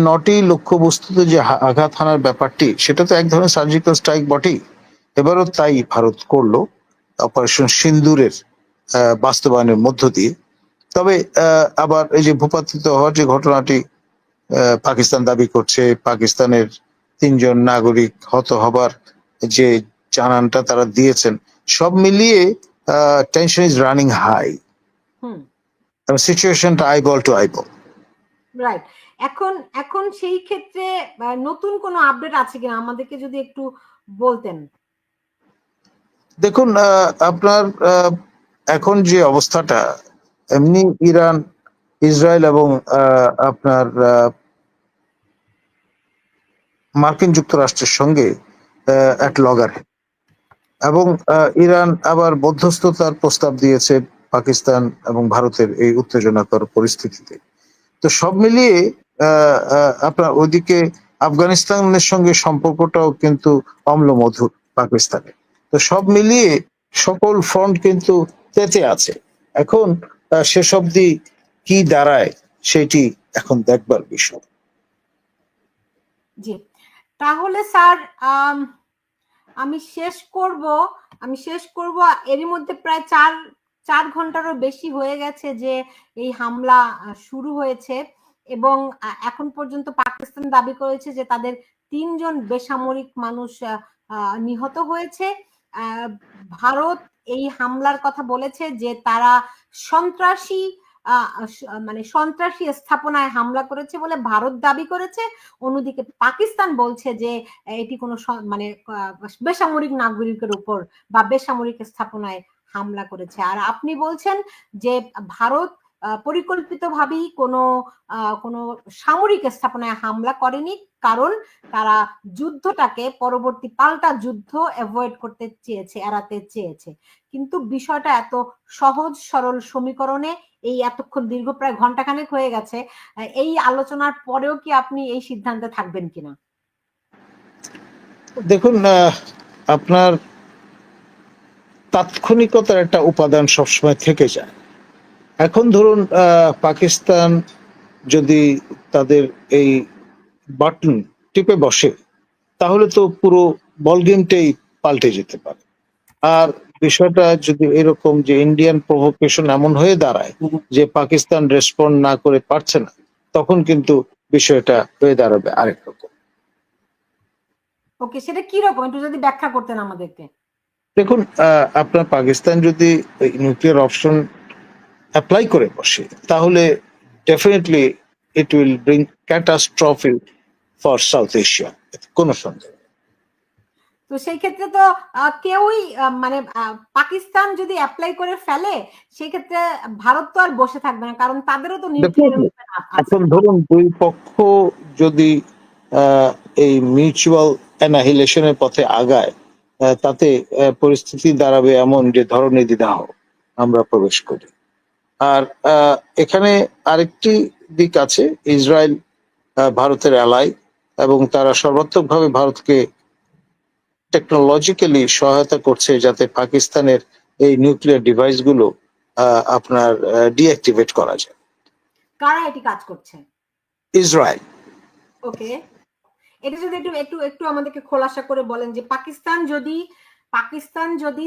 9টি লক্ষ্যবস্তুতে যে আঘাত হানার ব্যাপারটি, সেটা তো এক ধরনের সার্জিক্যাল স্ট্রাইক বটেই। এবারও তাই ভারত করলো অপারেশন সিন্দুরের বাস্তবায়নের মধ্য দিয়ে। তবে আবার এই যে ভূপাতিত হওয়ার যে ঘটনাটি পাকিস্তান দাবি করছে, পাকিস্তানের 3 জন নাগরিক হত হবার যে জানানটা তারা দিয়েছেন, সব মিলিয়ে টেনশন ইজ রানিং হাই। সিচুয়েশনটা আইবল টু আইবল। রাইট। এখন সেই ক্ষেত্রে নতুন কোনো আপডেট আছে কিনা আমাদেরকে যদি একটু বলতেন। দেখুন, আপনার এখন যে অবস্থাটা, এমনি ইরান, ইসরায়েল এবং আপনার মার্কিন যুক্তরাষ্ট্রের সঙ্গে এক লগারে, এবং ইরান আবার মধ্যস্থতার প্রস্তাব দিয়েছে পাকিস্তান এবং ভারতের এই উত্তেজনাকর পরিস্থিতিতে। তো সব মিলিয়ে আপনার ওইদিকে আফগানিস্তানের সঙ্গে সম্পর্কটাও কিন্তু অম্লমধুর পাকিস্তানে। তো সব মিলিয়ে সকল ফ্রন্ট কিন্তু তেতে আছে। এখন শেষ অবধি কি দাঁড়ায় সেটি এখন দেখবার বিষয়। জি, তাহলে স্যার আমি শেষ করব। এরই মধ্যে প্রায় 4 ঘন্টারও বেশি হয়ে গেছে যে এই হামলা শুরু হয়েছে, এবং এখন পর্যন্ত পাকিস্তান দাবি করেছে যে তাদের 3 জন বেসামরিক মানুষ নিহত হয়েছে। ভারত এই হামলার কথা বলেছে যে তারা সন্ত্রাসী মানে সন্ত্রাসী স্থাপনায় হামলা করেছে বলে ভারত দাবি করেছে। অন্যদিকে পাকিস্তান বলছে যে এটি কোনো মানে বেসামরিক নাগরিকের উপর বা বেসামরিক স্থাপনায় হামলা করেছে। আর আপনি বলছেন যে ভারত পরিকল্পিতভাবেই কোনো সামরিক স্থাপনায় হামলা করেনি, কারণ তারা যুদ্ধটাকে পরবর্তী পাল্টা যুদ্ধ অ্যাভয়েড করতে চেয়েছে, এড়াতে চেয়েছে। কিন্তু বিষয়টা এত সহজ সরল সমীকরণে এই এতক্ষণ দীর্ঘ প্রায় ঘন্টাখানেক হয়ে গেছে, এই আলোচনার পরেও কি আপনি এই সিদ্ধান্তে থাকবেন কিনা? দেখুন, আপনার তাৎক্ষণিকতার একটা উপাদান সবসময় থেকে যায়। এখন ধরুন পাকিস্তান যদি তাদের এই বাটন টিপে বসে, তাহলে তো পুরো বল গেমটাই পাল্টে যেতে পারে। আর বিষয়টা যদি এরকম যে ইন্ডিয়ান প্রভোকেশন এমন হয়ে দাঁড়ায় যে পাকিস্তান রেসপন্ড না করে পারছে না, তখন কিন্তু বিষয়টা হয়ে দাঁড়াবে আরেক রকম। ওকে, সেটা কি রকম একটু যদি ব্যাখ্যা করতেন আমাদেরকে। দেখুন, আপনার পাকিস্তান যদি নিউক্লিয়ার অপশন অ্যাপ্লাই করে বসে, তাহলে definitely it will bring catastrophe for south Asia, কোনো সন্দেহ। তো সেই ক্ষেত্রে তো কেউই মানে পাকিস্তান যদি অ্যাপ্লাই করে ফেলে, সেই ক্ষেত্রে ভারত তো আর বসে থাকবে না, কারণ তাদেরও তো নিউক্লিয়ার আছে। এখন ধরুন দুই পক্ষ যদি এই মিউচুয়াল অ্যানাহিলেশনের পথে আগায়, তাতে পরিস্থিতি দাঁড়াবে এমন যে ধরনের দ্বিধাহ আমরা প্রবেশ করি। আর এখানে আরেকটি দিক আছে, ইসরায়েল ভারতের অ্যালাই, এবং তারা সর্বাত্মকভাবে ভারতকে টেকনোলজিক্যালি সহায়তা করছে যাতে পাকিস্তানের এই নিউক্লিয়ার ডিভাইস গুলো আপনার ডিঅ্যাক্টিভেট করা যায়। কারা এটি কাজ করছে? ইসরায়েল। ওকে, এটা যদি একটু একটু একটু আমাদেরকে খোলাসা করে বলেন যে পাকিস্তান যদি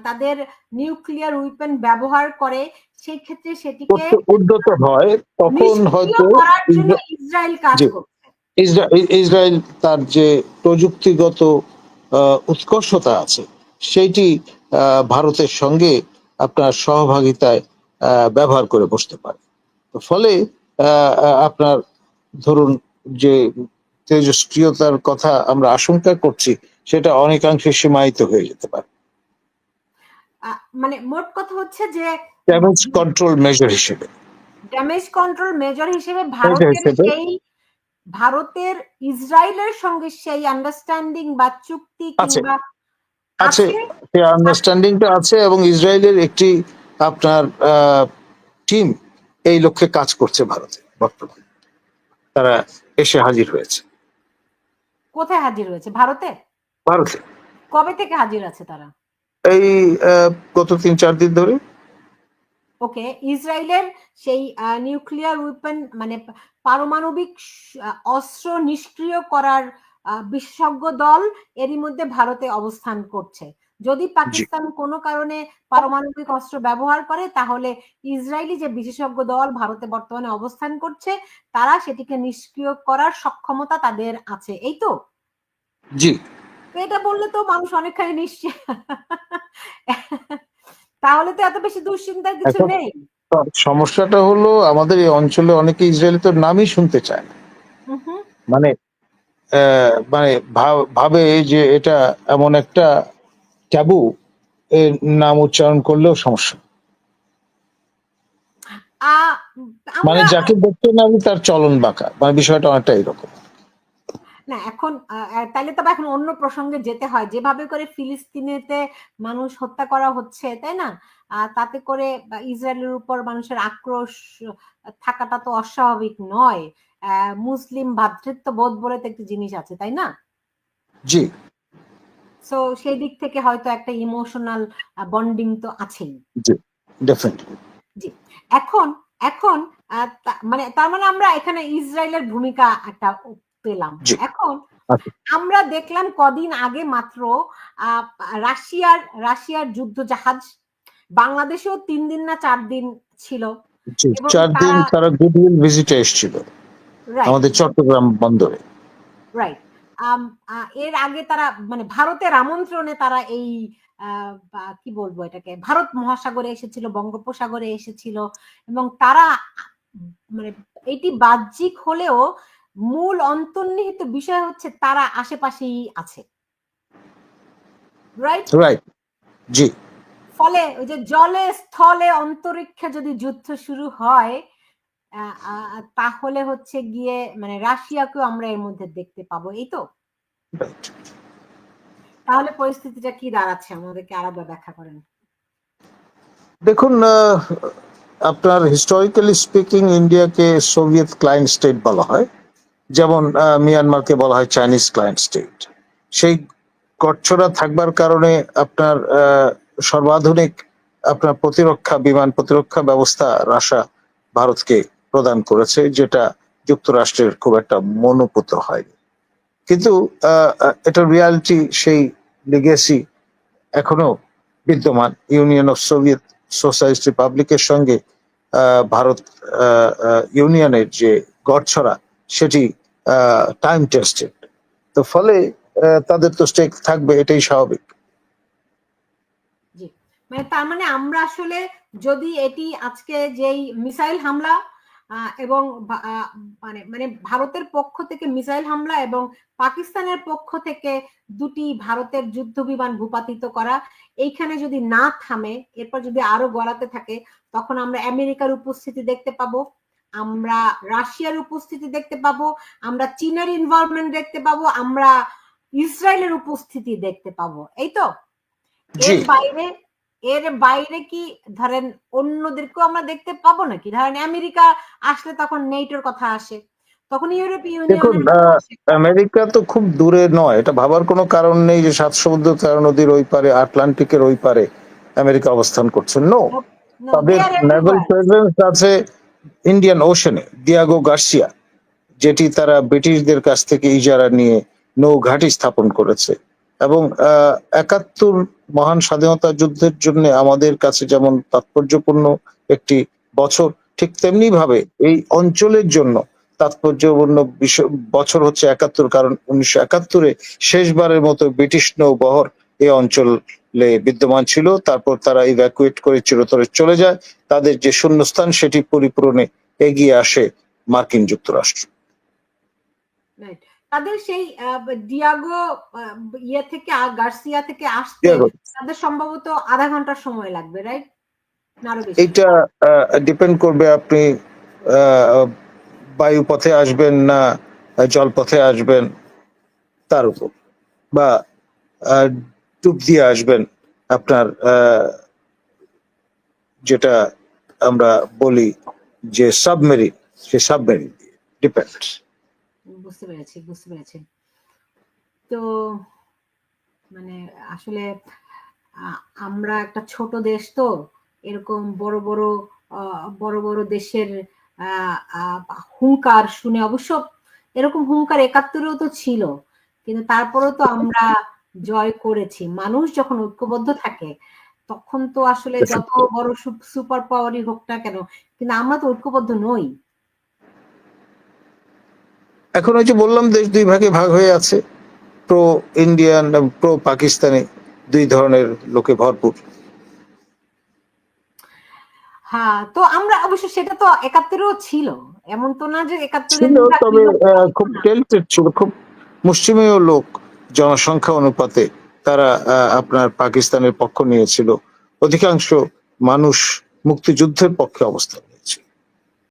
তাদের নিউক্লিয়ার উইপেন ব্যবহার করে, সেই ক্ষেত্রে সেটিকে উদ্যত হয়, তখন হয়তো করার জন্য ইসরায়েল কাজ করছে। ইসরায়েল তার যে প্রযুক্তিগত উৎকর্ষতা আছে, সেইটি ভারতের সঙ্গে আপনার সহভাগিতায় ব্যবহার করে বসতে পারে। ফলে আপনার ধরুন যে তেজস্ক্রিয়তার কথা আমরা আশঙ্কা করছি, সেটা অনেকাংশে সীমায়িত হয়ে যেতে পারে। মানে মোট কথা হচ্ছে যে ড্যামেজ কন্ট্রোল মেজর হিসেবে ভারতের ইসরায়েলের সঙ্গে সেই আন্ডারস্ট্যান্ডিং বা চুক্তি কিংবা আছে, সেই আন্ডারস্ট্যান্ডিংটা আছে, এবং ইসরায়েলের একটি আপনার টিম এই লক্ষ্যে কাজ করছে ভারতে বর্তমানে। তারা এসে হাজির হয়েছে। কোথায় হাজির হয়েছে? ভারতে। কবে থেকে হাজির আছে তারা? এই গত 3-4 দিন ধরে। ওকে, ইসরায়েলের সেই নিউক্লিয়ার উইপেন মানে পারমাণবিক অস্ত্র নিষ্ক্রিয় করার বিশেষজ্ঞ দল এরই মধ্যে ভারতে অবস্থান করছে। যদি পাকিস্তান কোনো কারণে পারমাণবিক অস্ত্র ব্যবহার করে, তাহলে ইসরায়েলি যে বিশেষজ্ঞ দল ভারতে বর্তমানে অবস্থান করছে, তারা সেটিকে নিষ্ক্রিয় করার সক্ষমতা তাদের আছে, এই তো? জি। এটা বললে তো মানুষ অনেকখানি নিশ্চিত। তাহলে তো এত বেশি দুশ্চিন্তার কিছু নেই। সমস্যাটা হলো আমাদের এই অঞ্চলে অনেকে ইসরায়েল তো নামই শুনতে চায় না। মানে ভাবে যে এটা এমন একটা ট্যাবু, এর নাম উচ্চারণ করলেও সমস্যা। মানে যাকে দেখতে না তার চলন বাঁকা, মানে বিষয়টা অনেকটা এরকম। না, এখন তাইলে তো এখন অন্য প্রসঙ্গে যেতে হয়। যেভাবে করে ফিলিস্তিনেতে মানুষ হত্যা করা হচ্ছে, তাই না? তাতে করে ইসরায়েলের উপর মানুষের আক্রোশ থাকাটা তো অস্বাভাবিক নয়। মুসলিম ভ্রাতৃত্ববোধ বলে তো একটি জিনিস আছে, তাই না? জি। সো সেই দিক থেকে হয়তো একটা ইমোশনাল বন্ডিং তো আছেই। জি, ডেফিনেটলি। জি। এখন মানে তার মানে আমরা এখানে ইসরায়েলের ভূমিকা একটা পেলাম। এখন আমরা দেখলাম কদিন আগে মাত্র রাশিয়ার যুদ্ধ জাহাজ বাংলাদেশেও 3 দিন না 4 দিন ছিল। 4 দিন তারা গুডউইল ভিজিটে এসেছিল আমাদের চট্টগ্রাম বন্দরে। রাইট। এর আগে তারা মানে ভারতের আমন্ত্রণে তারা এই কি বলবো এটাকে ভারত মহাসাগরে এসেছিল, বঙ্গোপসাগরে এসেছিল, এবং তারা মানে এটি বাহ্যিক হলেও মূল অন্তর্নিহিত বিষয় হচ্ছে তারা আশেপাশেই আছে, রাইট? রাইট, জি। ফলে ওই যে জলে স্থলে অন্তরিক্ষে যদি যুদ্ধ শুরু হয় তাহলে হচ্ছে গিয়ে মানে রাশিয়াকেও আমরা এর মধ্যে দেখতে পাবো, এই তো। তাহলে পরিস্থিতিটা কি দাঁড়াচ্ছে আমাদেরকে আলাদা ব্যাখ্যা করেন। দেখুন, আপনার হিস্টোরিক্যালি স্পিকিং ইন্ডিয়াকে সোভিয়েত ক্লায়েন্ট স্টেট বলা হয়, যেমন মিয়ানমারকে বলা হয় চাইনিজ ক্লায়েন্ট স্টেট। সেই গড়ছড়া থাকবার কারণে আপনার সর্বাধুনিক আপনার প্রতিরক্ষা বিমান প্রতিরক্ষা ব্যবস্থা রাশিয়া ভারতকে প্রদান করেছে, যেটা যুক্তরাষ্ট্রের খুব একটা মনোপুত হয়নি। কিন্তু এটা রিয়ালিটি, সেই লিগেসি এখনো বিদ্যমান। ইউনিয়ন অফ সোভিয়েত সোশ্যালিস্ট রিপাবলিকের সঙ্গে ভারত ইউনিয়নের যে গড়ছড়া সেটি টাইম টেস্টেড, তো ফলে তাদের তো স্টেক থাকবে, এটাই স্বাভাবিক। জি, মানে তার মানে আমরা আসলে যদি এটি আজকে যেই মিসাইল হামলা এবং মানে ভারতের পক্ষ থেকে মিসাইল হামলা এবং পাকিস্তানের পক্ষ থেকে দুটি ভারতের যুদ্ধ বিমান ভূপাতিত করা, এইখানে যদি না থামে, এরপর যদি আরো গড়াতে থাকে, তখন আমরা আমেরিকার উপস্থিতি দেখতে পাবো, আমরা রাশিয়ার উপস্থিতি দেখতে পাবো, আমরা চীনের ইনভলভমেন্ট দেখতে পাবো, আমরা ইসরায়েলের উপস্থিতি দেখতে পাবো, এই তো। এর বাইরে কি ধরেন অন্যদেরকেও আমরা দেখতে পাবো নাকি? ধরেন আমেরিকা আসলে তখন নেটোর কথা আসে, তখন ইউরোপীয় ইউনিয়ন। আমেরিকা তো খুব দূরে নয়, এটা ভাবার কোনো কারণ নেই যে 7 সমুদ্র 13 নদীর ওই পারে, আটলান্টিকের ওই পারে আমেরিকা অবস্থান করছে। নো, তাদের নেভাল প্রেজেন্স আছে ইন্ডিয়ান ওশনে, ডিয়াগো গার্সিয়া, যেটি তারা ব্রিটিশদের কাছ থেকে ইজারা নিয়ে নৌ ঘাঁটি স্থাপন করেছে। এবং 71 মহান স্বাধীনতা যুদ্ধের জন্য আমাদের কাছে যেমন তাৎপর্যপূর্ণ একটি বছর, ঠিক তেমনি ভাবে এই অঞ্চলের জন্য তাৎপর্যপূর্ণ বছর হচ্ছে 71, কারণ 1971-এ শেষবারের মতো ব্রিটিশ নৌবহর এই অঞ্চলে বিদ্যমান ছিল। তারপর তারা ইভ্যাকুয়েট করে চিরতরে চলে যায়। তাদের যে শূন্যস্থান সেটি পরিপূরণে এগিয়ে আসে মার্কিন যুক্তরাষ্ট্র। তাদের সেই ডিয়াগো ইয়ে থেকে গার্সিয়া থেকে আসতে তাদের সম্ভবত আধা ঘন্টার সময় লাগবে, রাইট? এটা ডিপেন্ড করবে আপনি বায়ুপথে আসবেন না জলপথে আসবেন তার উপর, বা ডুব দিয়ে আসবেন আপনার যেটা আমরা বলি যে সাবমেরিন, সে সাবমেরিন দিয়ে ডিপেন্ডস। বুঝতে পেরেছি। তো মানে আসলে আমরা একটা ছোট দেশ, তো এরকম বড় বড় দেশের হুঙ্কার শুনে, অবশ্য এরকম হুঙ্কার 71-এও তো ছিল, কিন্তু তারপরেও তো আমরা জয় করেছি। মানুষ যখন ঐক্যবদ্ধ থাকে তখন তো আসলে যত বড় সুপার পাওয়ারই হোক না কেন, কিন্তু আমরা তো ঐক্যবদ্ধ নই। এখন ওই যে বললাম, দেশ দুই ভাগে ভাগ হয়ে আছে, প্রো ইন্ডিয়ান এবং প্রো পাকিস্তানি, দুই ধরনের লোকে ভরপুর। হ্যাঁ, তো আমরা অবশ্য সেটা তো 71-এও ছিল, এমন তো না যে 71-এ ছিল, তবে খুব টেল্টেড ছিল, খুব মুষ্টিমেয় লোক জনসংখ্যা অনুপাতে তারা আপনার পাকিস্তানের পক্ষ নিয়েছিল। অধিকাংশ মানুষ মুক্তিযুদ্ধের পক্ষে অবস্থান